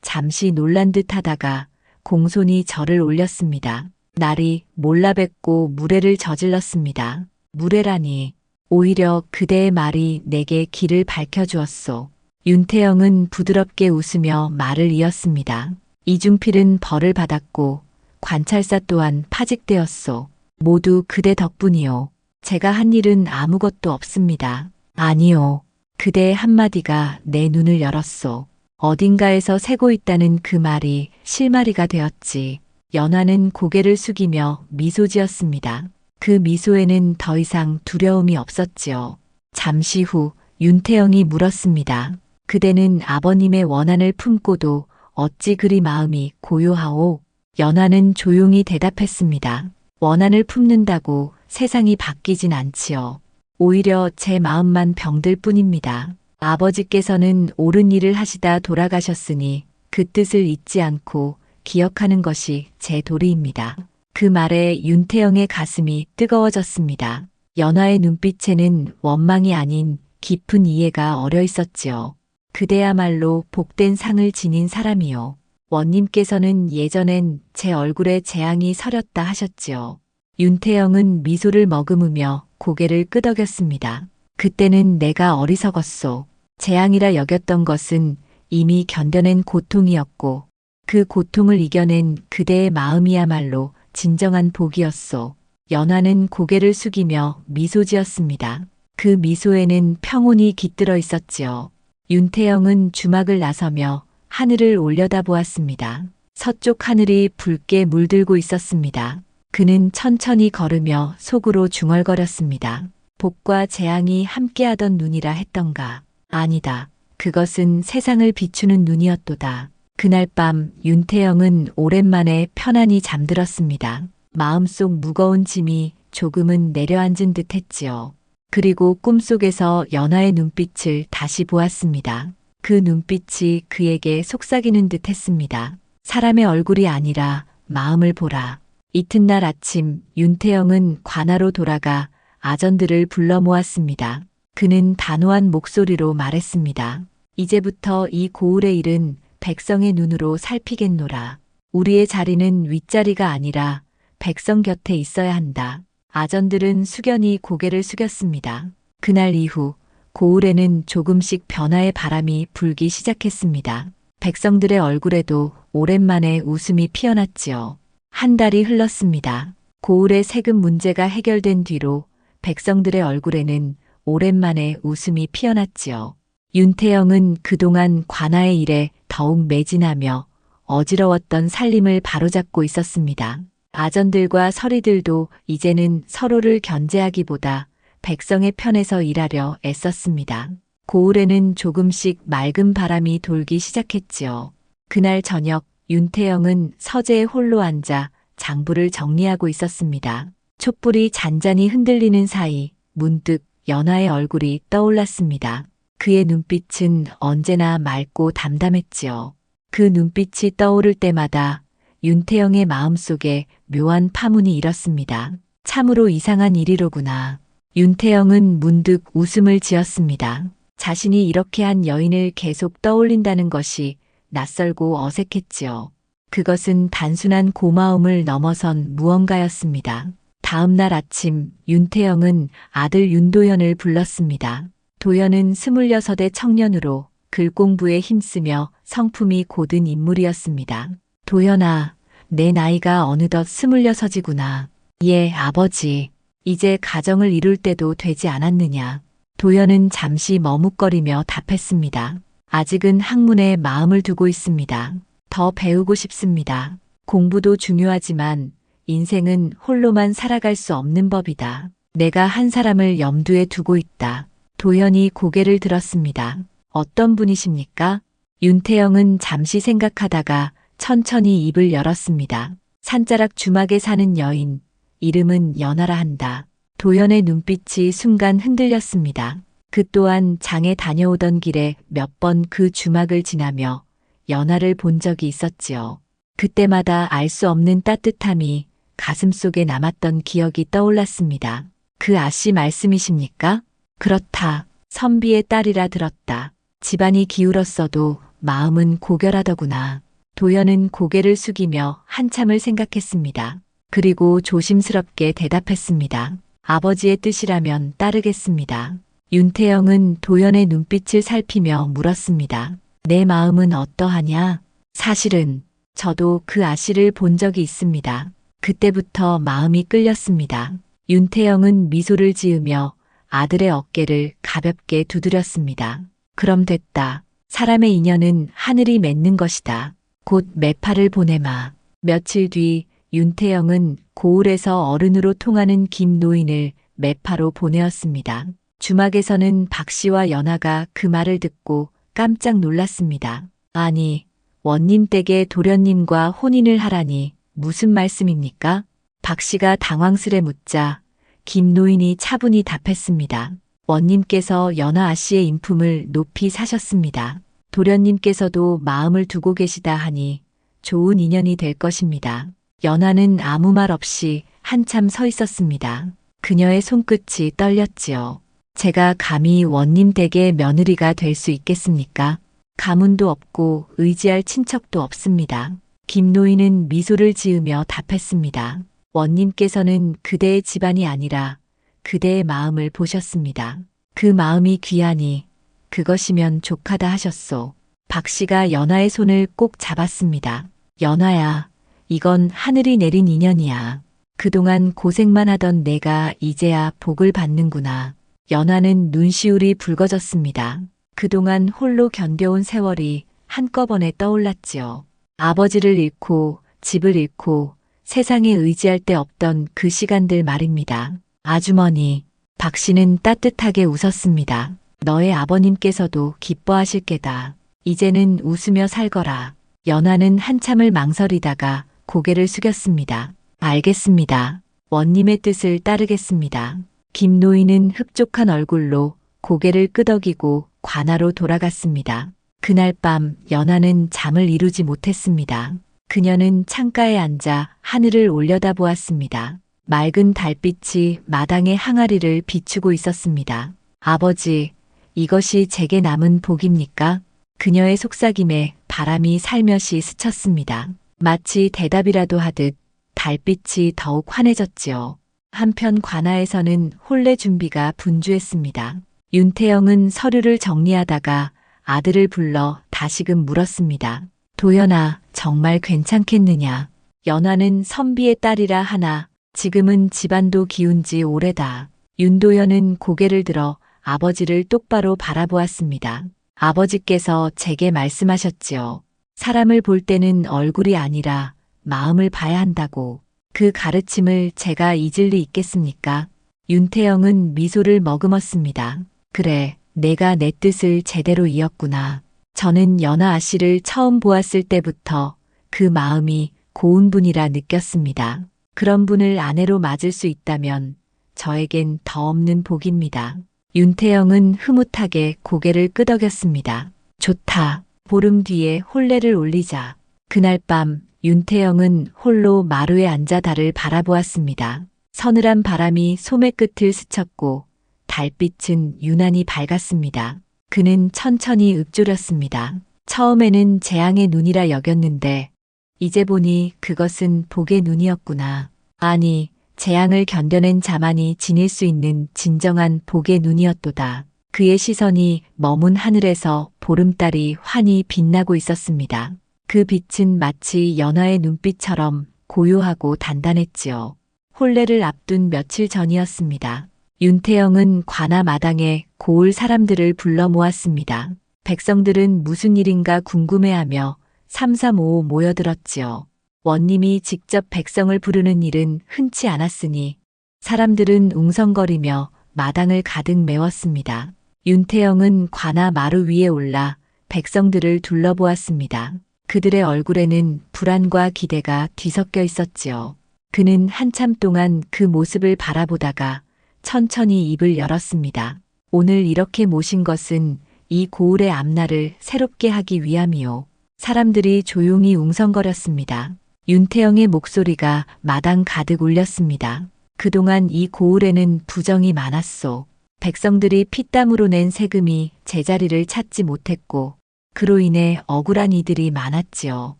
잠시 놀란 듯 하다가 공손히 절을 올렸습니다. 날이 몰라뵙고 무례를 저질렀습니다. 무례라니. 오히려 그대의 말이 내게 길을 밝혀주었소. 윤태영은 부드럽게 웃으며 말을 이었습니다. 이중필은 벌을 받았고 관찰사 또한 파직되었소. 모두 그대 덕분이요. 제가 한 일은 아무것도 없습니다. 아니요. 그대의 한마디가 내 눈을 열었소. 어딘가에서 새고 있다는 그 말이 실마리가 되었지. 연하는 고개를 숙이며 미소 지었습니다. 그 미소에는 더 이상 두려움이 없었지요. 잠시 후 윤태영이 물었습니다. 그대는 아버님의 원한을 품고도 어찌 그리 마음이 고요하오? 연하는 조용히 대답했습니다. 원한을 품는다고 세상이 바뀌진 않지요. 오히려 제 마음만 병들 뿐입니다. 아버지께서는 옳은 일을 하시다 돌아가셨으니 그 뜻을 잊지 않고 기억하는 것이 제 도리입니다. 그 말에 윤태영의 가슴이 뜨거워졌습니다. 연하의 눈빛에는 원망이 아닌 깊은 이해가 어려 있었지요. 그대야말로 복된 상을 지닌 사람이요. 원님께서는 예전엔 제 얼굴에 재앙이 서렸다 하셨지요. 윤태영은 미소를 머금으며 고개를 끄덕였습니다. 그때는 내가 어리석었소. 재앙이라 여겼던 것은 이미 견뎌낸 고통이었고 그 고통을 이겨낸 그대의 마음이야말로 진정한 복이었소. 연하는 고개를 숙이며 미소 지었습니다. 그 미소에는 평온이 깃들어 있었지요. 윤태영은 주막을 나서며 하늘을 올려다보았습니다. 서쪽 하늘이 붉게 물들고 있었습니다. 그는 천천히 걸으며 속으로 중얼거렸습니다. 복과 재앙이 함께하던 눈이라 했던가. 아니다. 그것은 세상을 비추는 눈이었도다. 그날 밤 윤태영은 오랜만에 편안히 잠들었습니다. 마음속 무거운 짐이 조금은 내려앉은 듯 했지요. 그리고 꿈속에서 연하의 눈빛을 다시 보았습니다. 그 눈빛이 그에게 속삭이는 듯 했습니다. 사람의 얼굴이 아니라 마음을 보라. 이튿날 아침 윤태영은 관아로 돌아가 아전들을 불러 모았습니다. 그는 단호한 목소리로 말했습니다. 이제부터 이 고을의 일은 백성의 눈으로 살피겠노라. 우리의 자리는 윗자리가 아니라 백성 곁에 있어야 한다. 아전들은 숙연히 고개를 숙였습니다. 그날 이후 고을에는 조금씩 변화의 바람이 불기 시작했습니다. 백성들의 얼굴에도 오랜만에 웃음이 피어났지요. 한 달이 흘렀습니다. 고을의 세금 문제가 해결된 뒤로 백성들의 얼굴에는 오랜만에 웃음이 피어났지요. 윤태영은 그동안 관아의 일에 더욱 매진하며 어지러웠던 살림을 바로잡고 있었습니다. 아전들과 서리들도 이제는 서로를 견제하기보다 백성의 편에서 일하려 애썼습니다. 고을에는 조금씩 맑은 바람이 돌기 시작했지요. 그날 저녁 윤태영은 서재에 홀로 앉아 장부를 정리하고 있었습니다. 촛불이 잔잔히 흔들리는 사이 문득 연하의 얼굴이 떠올랐습니다. 그의 눈빛은 언제나 맑고 담담했지요. 그 눈빛이 떠오를 때마다 윤태영의 마음속에 묘한 파문이 일었습니다. 참으로 이상한 일이로구나. 윤태영은 문득 웃음을 지었습니다. 자신이 이렇게 한 여인을 계속 떠올린다는 것이 낯설고 어색했지요. 그것은 단순한 고마움을 넘어선 무언가였습니다. 다음 날 아침 윤태영은 아들 윤도현을 불렀습니다. 도현은 26의 청년으로 글 공부에 힘쓰며 성품이 고든 인물이었습니다. 도현아, 내 나이가 어느덧 26이구나. 예, 아버지. 이제 가정을 이룰 때도 되지 않았느냐. 도현은 잠시 머뭇거리며 답했습니다. 아직은 학문에 마음을 두고 있습니다. 더 배우고 싶습니다. 공부도 중요하지만 인생은 홀로만 살아갈 수 없는 법이다. 내가 한 사람을 염두에 두고 있다. 도현이 고개를 들었습니다. 어떤 분이십니까? 윤태영은 잠시 생각하다가 천천히 입을 열었습니다. 산자락 주막에 사는 여인, 이름은 연하라 한다. 도현의 눈빛이 순간 흔들렸습니다. 그 또한 장에 다녀오던 길에 몇 번 그 주막을 지나며 연하를 본 적이 있었지요. 그때마다 알 수 없는 따뜻함이 가슴속에 남았던 기억이 떠올랐습니다. 그 아씨 말씀이십니까? 그렇다. 선비의 딸이라 들었다. 집안이 기울었어도 마음은 고결하더구나. 도연은 고개를 숙이며 한참을 생각했습니다. 그리고 조심스럽게 대답했습니다. 아버지의 뜻이라면 따르겠습니다. 윤태영은 도연의 눈빛을 살피며 물었습니다. 내 마음은 어떠하냐? 사실은 저도 그 아씨를 본 적이 있습니다. 그때부터 마음이 끌렸습니다. 윤태영은 미소를 지으며 아들의 어깨를 가볍게 두드렸습니다. 그럼 됐다. 사람의 인연은 하늘이 맺는 것이다. 곧 매파를 보내마. 며칠 뒤 윤태영은 고을에서 어른으로 통하는 김노인을 매파로 보내었습니다. 주막에서는 박 씨와 연하가 그 말을 듣고 깜짝 놀랐습니다. 아니, 원님 댁에 도련님과 혼인을 하라니 무슨 말씀입니까? 박 씨가 당황스레 묻자 김노인이 차분히 답했습니다. 원님께서 연하 아씨의 인품을 높이 사셨습니다. 도련님께서도 마음을 두고 계시다 하니 좋은 인연이 될 것입니다. 연하는 아무 말 없이 한참 서 있었습니다. 그녀의 손끝이 떨렸지요. 제가 감히 원님 댁의 며느리가 될 수 있겠습니까? 가문도 없고 의지할 친척도 없습니다. 김노인은 미소를 지으며 답했습니다. 원님께서는 그대의 집안이 아니라 그대의 마음을 보셨습니다. 그 마음이 귀하니 그것이면 족하다 하셨소. 박 씨가 연하의 손을 꼭 잡았습니다. 연하야, 이건 하늘이 내린 인연이야. 그동안 고생만 하던 내가 이제야 복을 받는구나. 연하는 눈시울이 붉어졌습니다. 그동안 홀로 견뎌온 세월이 한꺼번에 떠올랐지요. 아버지를 잃고 집을 잃고 세상에 의지할 데 없던 그 시간들 말입니다. 아주머니, 박 씨는 따뜻하게 웃었습니다. 너의 아버님께서도 기뻐하실 게다. 이제는 웃으며 살거라. 연하는 한참을 망설이다가 고개를 숙였습니다. 알겠습니다. 원님의 뜻을 따르겠습니다. 김노인은 흡족한 얼굴로 고개를 끄덕이고 관아로 돌아갔습니다. 그날 밤 연하는 잠을 이루지 못했습니다. 그녀는 창가에 앉아 하늘을 올려다보았습니다. 맑은 달빛이 마당의 항아리를 비추고 있었습니다. 아버지, 이것이 제게 남은 복입니까? 그녀의 속삭임에 바람이 살며시 스쳤습니다. 마치 대답이라도 하듯 달빛이 더욱 환해졌지요. 한편 관아에서는 혼례 준비가 분주했습니다. 윤태영은 서류를 정리하다가 아들을 불러 다시금 물었습니다. 도연아, 정말 괜찮겠느냐? 연하는 선비의 딸이라 하나 지금은 집안도 기운 지 오래다. 윤도연은 고개를 들어 아버지를 똑바로 바라보았습니다. 아버지께서 제게 말씀하셨지요. 사람을 볼 때는 얼굴이 아니라 마음을 봐야 한다고. 그 가르침을 제가 잊을 리 있겠습니까? 윤태영은 미소를 머금었습니다. 그래, 내가 내 뜻을 제대로 이었구나. 저는 연하 아씨를 처음 보았을 때부터 그 마음이 고운 분이라 느꼈습니다. 그런 분을 아내로 맞을 수 있다면 저에겐 더 없는 복입니다. 윤태영은 흐뭇하게 고개를 끄덕였습니다. 좋다. 보름 뒤에 혼례를 올리자. 그날 밤 윤태영은 홀로 마루에 앉아 달을 바라보았습니다. 서늘한 바람이 소매 끝을 스쳤고 달빛은 유난히 밝았습니다. 그는 천천히 읊조렸습니다. 처음에는 재앙의 눈이라 여겼는데 이제 보니 그것은 복의 눈이었구나. 아니, 재앙을 견뎌낸 자만이 지닐 수 있는 진정한 복의 눈이었도다. 그의 시선이 머문 하늘에서 보름달이 환히 빛나고 있었습니다. 그 빛은 마치 연하의 눈빛처럼 고요하고 단단했지요. 혼례를 앞둔 며칠 전이었습니다. 윤태영은 관아 마당에 고을 사람들을 불러 모았습니다. 백성들은 무슨 일인가 궁금해하며 삼삼오오 모여들었지요. 원님이 직접 백성을 부르는 일은 흔치 않았으니 사람들은 웅성거리며 마당을 가득 메웠습니다. 윤태영은 관아 마루 위에 올라 백성들을 둘러보았습니다. 그들의 얼굴에는 불안과 기대가 뒤섞여 있었지요. 그는 한참 동안 그 모습을 바라보다가 천천히 입을 열었습니다. 오늘 이렇게 모신 것은 이 고을의 앞날을 새롭게 하기 위함이요. 사람들이 조용히 웅성거렸습니다. 윤태영의 목소리가 마당 가득 울렸습니다. 그동안 이 고을에는 부정이 많았소. 백성들이 피땀으로 낸 세금이 제자리를 찾지 못했고 그로 인해 억울한 이들이 많았지요.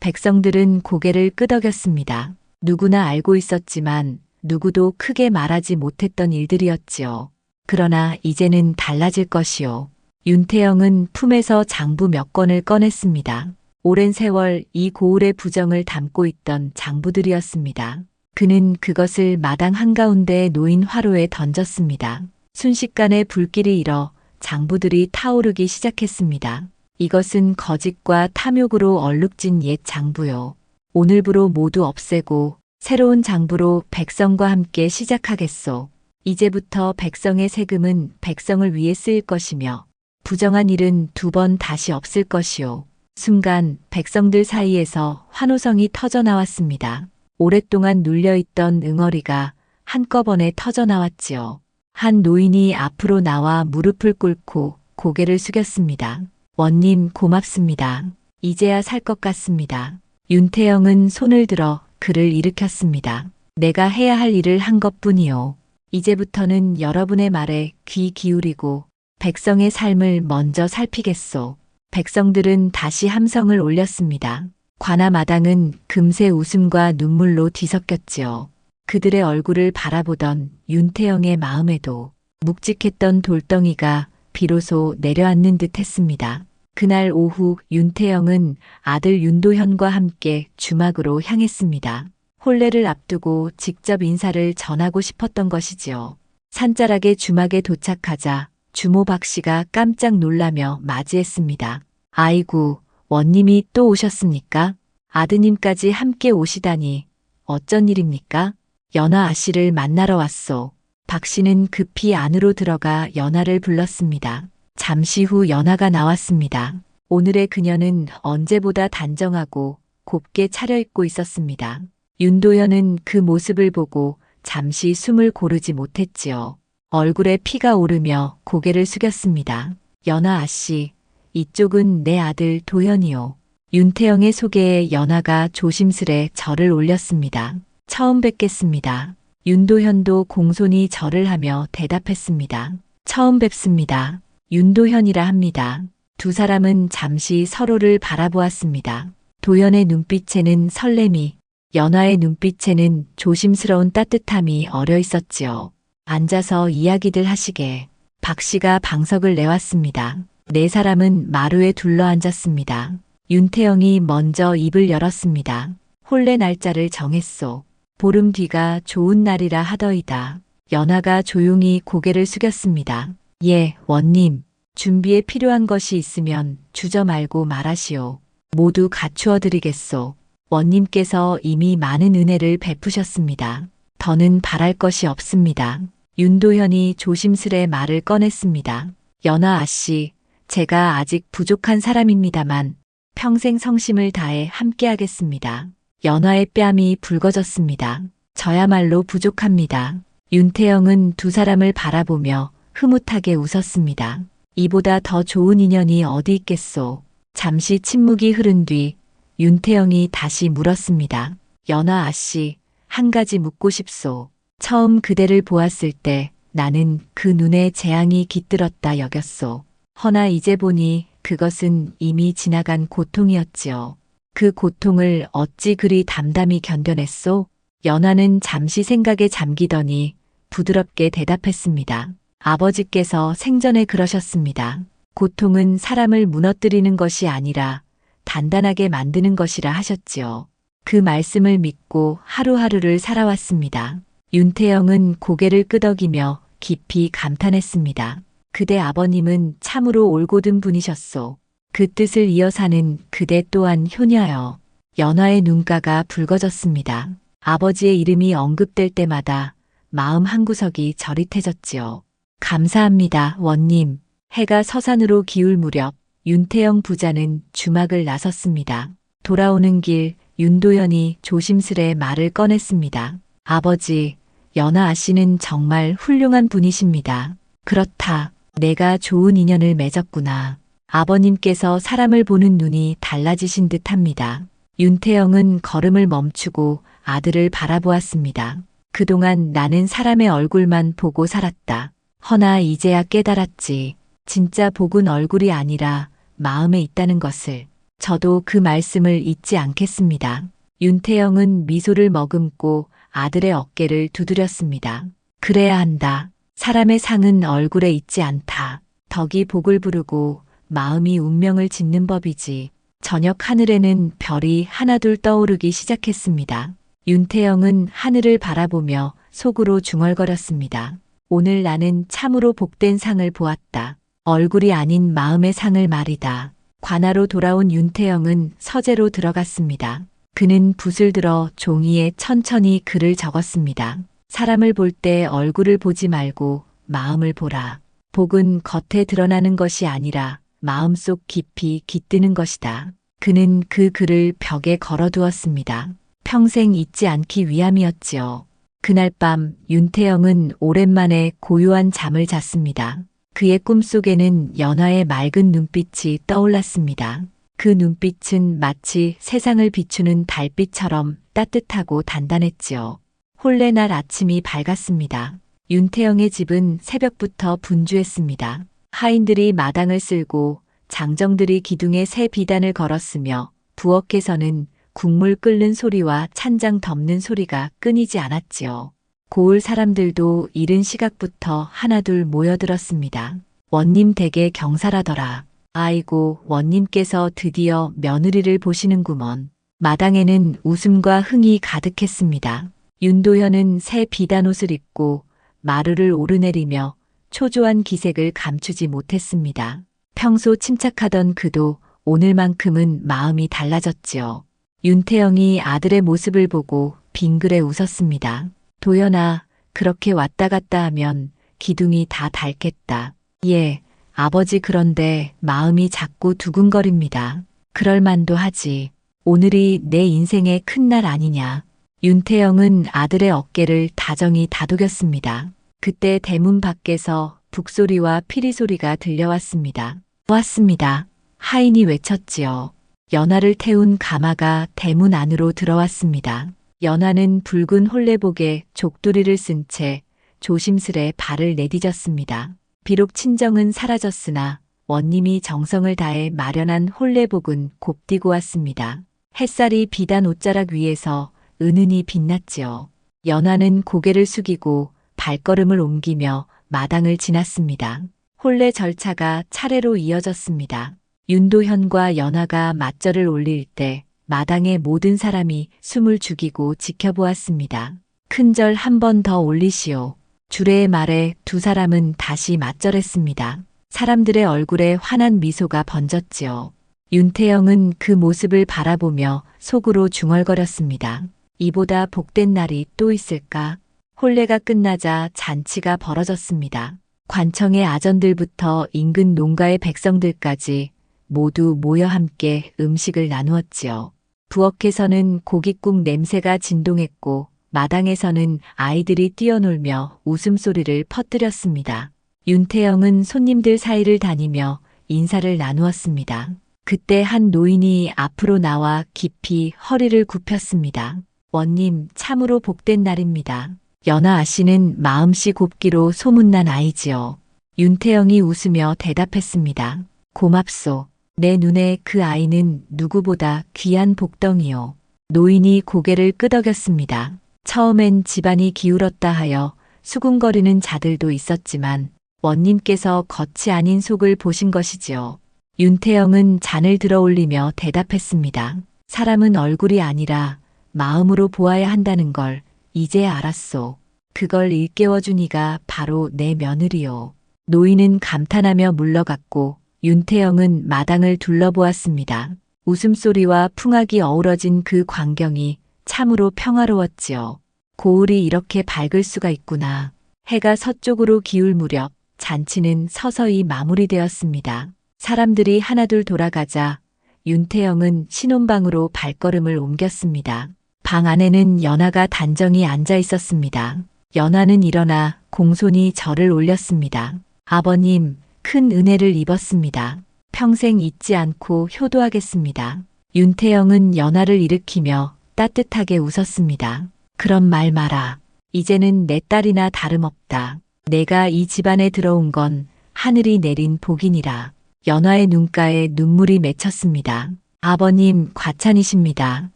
백성들은 고개를 끄덕였습니다. 누구나 알고 있었지만 누구도 크게 말하지 못했던 일들이었지요. 그러나 이제는 달라질 것이요. 윤태영은 품에서 장부 몇 권을 꺼냈습니다. 오랜 세월 이 고을의 부정을 담고 있던 장부들이었습니다. 그는 그것을 마당 한가운데에 놓인 화로에 던졌습니다. 순식간에 불길이 일어 장부들이 타오르기 시작했습니다. 이것은 거짓과 탐욕으로 얼룩진 옛 장부요. 오늘부로 모두 없애고 새로운 장부로 백성과 함께 시작하겠소. 이제부터 백성의 세금은 백성을 위해 쓰일 것이며 부정한 일은 2번 다시 없을 것이요. 순간 백성들 사이에서 환호성이 터져나왔습니다. 오랫동안 눌려있던 응어리가 한꺼번에 터져나왔지요. 한 노인이 앞으로 나와 무릎을 꿇고 고개를 숙였습니다. 원님 고맙습니다. 이제야 살 것 같습니다. 윤태영은 손을 들어 그를 일으켰습니다. 내가 해야 할 일을 한 것뿐이요. 이제부터는 여러분의 말에 귀 기울이고 백성의 삶을 먼저 살피겠소. 백성들은 다시 함성을 올렸습니다. 관아 마당은 금세 웃음과 눈물로 뒤섞였지요. 그들의 얼굴을 바라보던 윤태영의 마음에도 묵직했던 돌덩이가 비로소 내려앉는 듯 했습니다. 그날 오후 윤태영은 아들 윤도현과 함께 주막으로 향했습니다. 혼례를 앞두고 직접 인사를 전하고 싶었던 것이지요. 산자락의 주막에 도착하자 주모 박 씨가 깜짝 놀라며 맞이했습니다. 아이고, 원님이 또 오셨습니까? 아드님까지 함께 오시다니 어쩐 일입니까? 연하 아씨를 만나러 왔소. 박 씨는 급히 안으로 들어가 연하를 불렀습니다. 잠시 후 연하가 나왔습니다. 오늘의 그녀는 언제보다 단정하고 곱게 차려입고 있었습니다. 윤도현은 그 모습을 보고 잠시 숨을 고르지 못했지요. 얼굴에 피가 오르며 고개를 숙였습니다. 연하 아씨, 이쪽은 내 아들 도현이요. 윤태영의 소개에 연하가 조심스레 절을 올렸습니다. 처음 뵙겠습니다. 윤도현도 공손히 절을 하며 대답했습니다. 처음 뵙습니다. 윤도현이라 합니다. 두 사람은 잠시 서로를 바라보았습니다. 도현의 눈빛에는 설렘이, 연하의 눈빛에는 조심스러운 따뜻함이 어려 있었지요. 앉아서 이야기들 하시게. 박 씨가 방석을 내왔습니다. 네 사람은 마루에 둘러앉았습니다. 윤태영이 먼저 입을 열었습니다. 혼례 날짜를 정했소. 보름 뒤가 좋은 날이라 하더이다. 연하가 조용히 고개를 숙였습니다. 예, 원님. 준비에 필요한 것이 있으면 주저 말고 말하시오. 모두 갖추어 드리겠소. 원님께서 이미 많은 은혜를 베푸셨습니다. 더는 바랄 것이 없습니다. 윤도현이 조심스레 말을 꺼냈습니다. 연하 아씨, 제가 아직 부족한 사람입니다만 평생 성심을 다해 함께하겠습니다. 연하의 뺨이 붉어졌습니다. 저야말로 부족합니다. 윤태영은 두 사람을 바라보며 흐뭇하게 웃었습니다. 이보다 더 좋은 인연이 어디 있겠소. 잠시 침묵이 흐른 뒤 윤태영이 다시 물었습니다. 연하 아씨, 한 가지 묻고 싶소. 처음 그대를 보았을 때 나는 그 눈에 재앙이 깃들었다 여겼소. 허나 이제 보니 그것은 이미 지나간 고통이었지요. 그 고통을 어찌 그리 담담히 견뎌냈소? 연하는 잠시 생각에 잠기더니 부드럽게 대답했습니다. 아버지께서 생전에 그러셨습니다. 고통은 사람을 무너뜨리는 것이 아니라 단단하게 만드는 것이라 하셨지요. 그 말씀을 믿고 하루하루를 살아왔습니다. 윤태영은 고개를 끄덕이며 깊이 감탄했습니다. 그대 아버님은 참으로 올곧은 분이셨소. 그 뜻을 이어 사는 그대 또한 효녀여. 연하의 눈가가 붉어졌습니다. 아버지의 이름이 언급될 때마다 마음 한구석이 저릿해졌지요. 감사합니다, 원님. 해가 서산으로 기울 무렵 윤태영 부자는 주막을 나섰습니다. 돌아오는 길 윤도현이 조심스레 말을 꺼냈습니다. 아버지, 연하 아씨는 정말 훌륭한 분이십니다. 그렇다. 내가 좋은 인연을 맺었구나. 아버님께서 사람을 보는 눈이 달라지신 듯합니다. 윤태영은 걸음을 멈추고 아들을 바라보았습니다. 그동안 나는 사람의 얼굴만 보고 살았다. 허나 이제야 깨달았지. 진짜 복은 얼굴이 아니라 마음에 있다는 것을. 저도 그 말씀을 잊지 않겠습니다. 윤태영은 미소를 머금고 아들의 어깨를 두드렸습니다. 그래야 한다. 사람의 상은 얼굴에 있지 않다. 덕이 복을 부르고 마음이 운명을 짓는 법이지. 저녁 하늘에는 별이 하나둘 떠오르기 시작했습니다. 윤태영은 하늘을 바라보며 속으로 중얼거렸습니다. 오늘 나는 참으로 복된 상을 보았다. 얼굴이 아닌 마음의 상을 말이다. 관하로 돌아온 윤태영은 서재로 들어갔습니다. 그는 붓을 들어 종이에 천천히 글을 적었습니다. 사람을 볼 때 얼굴을 보지 말고 마음을 보라. 복은 겉에 드러나는 것이 아니라 마음속 깊이 깃드는 것이다. 그는 그 글을 벽에 걸어두었습니다. 평생 잊지 않기 위함이었지요. 그날 밤 윤태영은 오랜만에 고요한 잠을 잤습니다. 그의 꿈속에는 연하의 맑은 눈빛이 떠올랐습니다. 그 눈빛은 마치 세상을 비추는 달빛처럼 따뜻하고 단단했지요. 혼례 날 아침이 밝았습니다. 윤태영의 집은 새벽부터 분주했습니다. 하인들이 마당을 쓸고 장정들이 기둥에 새 비단을 걸었으며 부엌에서는 국물 끓는 소리와 찬장 덮는 소리가 끊이지 않았지요. 고을 사람들도 이른 시각부터 하나둘 모여들었습니다. 원님 댁에 경사라더라. 아이고, 원님께서 드디어 며느리를 보시는구먼. 마당에는 웃음과 흥이 가득했습니다. 윤도현은 새 비단옷을 입고 마루를 오르내리며 초조한 기색을 감추지 못했습니다. 평소 침착하던 그도 오늘만큼은 마음이 달라졌지요. 윤태영이 아들의 모습을 보고 빙그레 웃었습니다. 도연아, 그렇게 왔다 갔다 하면 기둥이 다 닳겠다. 예, 아버지 그런데 마음이 자꾸 두근거립니다. 그럴 만도 하지. 오늘이 내 인생의 큰 날 아니냐. 윤태영은 아들의 어깨를 다정히 다독였습니다. 그때 대문 밖에서 북소리와 피리소리가 들려왔습니다. 왔습니다. 하인이 외쳤지요. 연화를 태운 가마가 대문 안으로 들어왔습니다. 연화는 붉은 홀레복에 족두리를 쓴 채 조심스레 발을 내디뎠습니다. 비록 친정은 사라졌으나 원님이 정성을 다해 마련한 홀레복은 곱디고 왔습니다. 햇살이 비단 옷자락 위에서 은은히 빛났지요. 연화는 고개를 숙이고 발걸음을 옮기며 마당을 지났습니다. 혼례 절차가 차례로 이어졌습니다. 윤도현과 연화가 맞절을 올릴 때 마당의 모든 사람이 숨을 죽이고 지켜보았습니다. 큰절 한 번 더 올리시오. 주례의 말에 두 사람은 다시 맞절했습니다. 사람들의 얼굴에 환한 미소가 번졌지요. 윤태영은 그 모습을 바라보며 속으로 중얼거렸습니다. 이보다 복된 날이 또 있을까? 혼례가 끝나자 잔치가 벌어졌습니다. 관청의 아전들부터 인근 농가의 백성들까지 모두 모여 함께 음식을 나누었지요. 부엌에서는 고깃국 냄새가 진동했고 마당에서는 아이들이 뛰어놀며 웃음소리를 퍼뜨렸습니다. 윤태영은 손님들 사이를 다니며 인사를 나누었습니다. 그때 한 노인이 앞으로 나와 깊이 허리를 굽혔습니다. 원님, 참으로 복된 날입니다. 연하 아씨는 마음씨 곱기로 소문난 아이지요. 윤태영이 웃으며 대답했습니다. 고맙소. 내 눈에 그 아이는 누구보다 귀한 복덩이요. 노인이 고개를 끄덕였습니다. 처음엔 집안이 기울었다 하여 수군거리는 자들도 있었지만 원님께서 겉이 아닌 속을 보신 것이지요. 윤태영은 잔을 들어 올리며 대답했습니다. 사람은 얼굴이 아니라 마음으로 보아야 한다는 걸 이제 알았소. 그걸 일깨워준 이가 바로 내 며느리요. 노인은 감탄하며 물러갔고 윤태영은 마당을 둘러보았습니다. 웃음소리와 풍악이 어우러진 그 광경이 참으로 평화로웠지요. 고을이 이렇게 밝을 수가 있구나. 해가 서쪽으로 기울 무렵 잔치는 서서히 마무리되었습니다. 사람들이 하나둘 돌아가자 윤태영은 신혼방으로 발걸음을 옮겼습니다. 방 안에는 연하가 단정히 앉아 있었습니다. 연하는 일어나 공손히 절을 올렸습니다. 아버님, 큰 은혜를 입었습니다. 평생 잊지 않고 효도하겠습니다. 윤태영은 연하를 일으키며 따뜻하게 웃었습니다. 그런 말 마라. 이제는 내 딸이나 다름없다. 내가 이 집안에 들어온 건 하늘이 내린 복이니라. 연화의 눈가에 눈물이 맺혔습니다. 아버님, 과찬이십니다.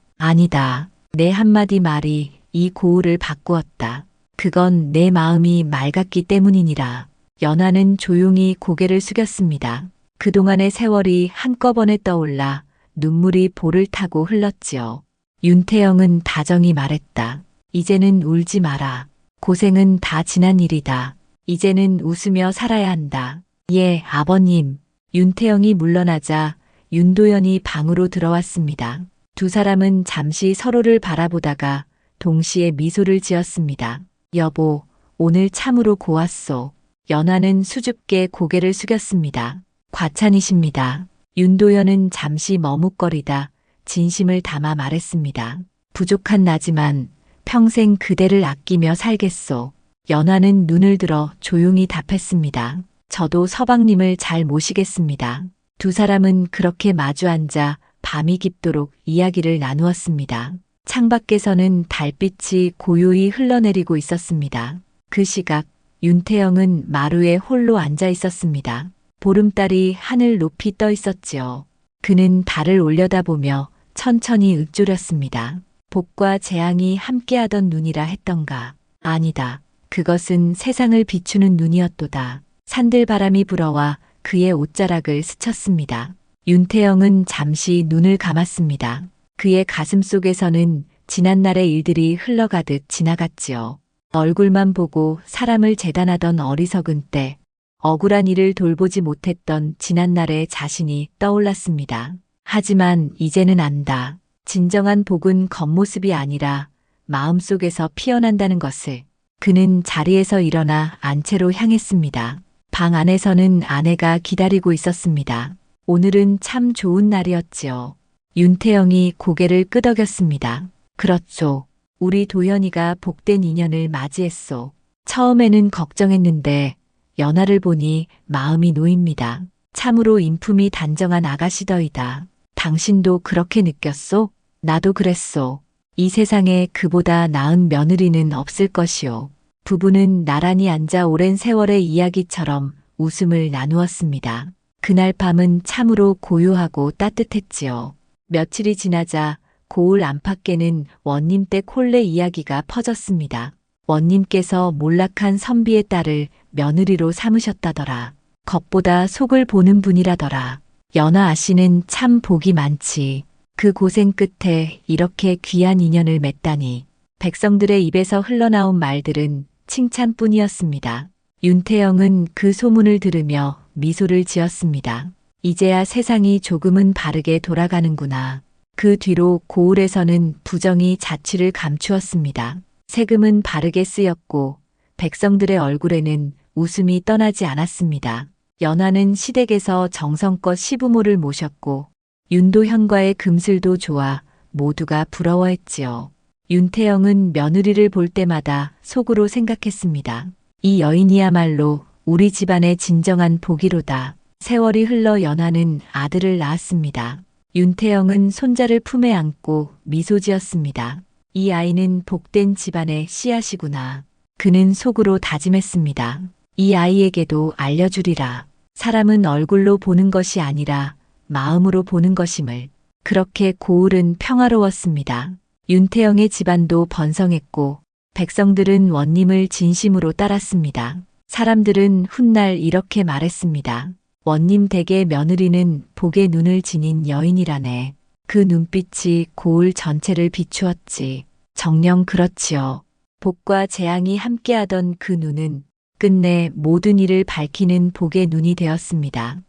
아니다. 내 한마디 말이 이 고을을 바꾸었다. 그건 내 마음이 맑았기 때문이니라. 연화는 조용히 고개를 숙였습니다. 그동안의 세월이 한꺼번에 떠올라 눈물이 볼을 타고 흘렀지요. 윤태영은 다정히 말했다. 이제는 울지 마라. 고생은 다 지난 일이다. 이제는 웃으며 살아야 한다. 예, 아버님. 윤태영이 물러나자 윤도현이 방으로 들어왔습니다. 두 사람은 잠시 서로를 바라보다가 동시에 미소를 지었습니다. 여보, 오늘 참으로 고왔소. 연화는 수줍게 고개를 숙였습니다. 과찬이십니다. 윤도현은 잠시 머뭇거리다 진심을 담아 말했습니다. 부족한 나지만 평생 그대를 아끼며 살겠소. 연화는 눈을 들어 조용히 답했습니다. 저도 서방님을 잘 모시겠습니다. 두 사람은 그렇게 마주 앉아 밤이 깊도록 이야기를 나누었습니다. 창밖에서는 달빛이 고요히 흘러내리고 있었습니다. 그 시각 윤태영은 마루에 홀로 앉아 있었습니다. 보름달이 하늘 높이 떠 있었지요. 그는 달을 올려다보며 천천히 읊조렸습니다. 복과 재앙이 함께하던 눈이라 했던가. 아니다. 그것은 세상을 비추는 눈이었도다. 산들바람이 불어와 그의 옷자락을 스쳤습니다. 윤태영은 잠시 눈을 감았습니다. 그의 가슴 속에서는 지난날의 일들이 흘러가듯 지나갔지요. 얼굴만 보고 사람을 재단하던 어리석은 때, 억울한 일을 돌보지 못했던 지난날의 자신이 떠올랐습니다. 하지만 이제는 안다. 진정한 복은 겉모습이 아니라 마음속에서 피어난다는 것을. 그는 자리에서 일어나 안채로 향했습니다. 방 안에서는 아내가 기다리고 있었습니다. 오늘은 참 좋은 날이었지요. 윤태영이 고개를 끄덕였습니다. 그렇죠. 우리 도현이가 복된 인연을 맞이했소. 처음에는 걱정했는데 연하를 보니 마음이 놓입니다. 참으로 인품이 단정한 아가씨더이다. 당신도 그렇게 느꼈소? 나도 그랬소. 이 세상에 그보다 나은 며느리는 없을 것이오. 부부는 나란히 앉아 오랜 세월의 이야기처럼 웃음을 나누었습니다. 그날 밤은 참으로 고요하고 따뜻했지요. 며칠이 지나자 고을 안팎에는 원님 댁 혼례 이야기가 퍼졌습니다. 원님께서 몰락한 선비의 딸을 며느리로 삼으셨다더라. 겉보다 속을 보는 분이라더라. 연하 아씨는 참 복이 많지. 그 고생 끝에 이렇게 귀한 인연을 맺다니. 백성들의 입에서 흘러나온 말들은 칭찬뿐이었습니다. 윤태영은 그 소문을 들으며 미소를 지었습니다. 이제야 세상이 조금은 바르게 돌아가는구나. 그 뒤로 고을에서는 부정이 자취를 감추었습니다. 세금은 바르게 쓰였고 백성들의 얼굴에는 웃음이 떠나지 않았습니다. 연하는 시댁에서 정성껏 시부모를 모셨고 윤도현과의 금슬도 좋아 모두가 부러워했지요. 윤태영은 며느리를 볼 때마다 속으로 생각했습니다. 이 여인이야말로 우리 집안의 진정한 복이로다. 세월이 흘러 연하는 아들을 낳았습니다. 윤태영은 손자를 품에 안고 미소 지었습니다. 이 아이는 복된 집안의 씨앗이구나. 그는 속으로 다짐했습니다. 이 아이에게도 알려주리라. 사람은 얼굴로 보는 것이 아니라 마음으로 보는 것임을. 그렇게 고을은 평화로웠습니다. 윤태영의 집안도 번성했고 백성들은 원님을 진심으로 따랐습니다. 사람들은 훗날 이렇게 말했습니다. 원님 댁의 며느리는 복의 눈을 지닌 여인이라네. 그 눈빛이 고을 전체를 비추었지. 정녕 그렇지요. 복과 재앙이 함께하던 그 눈은 끝내 모든 일을 밝히는 복의 눈이 되었습니다.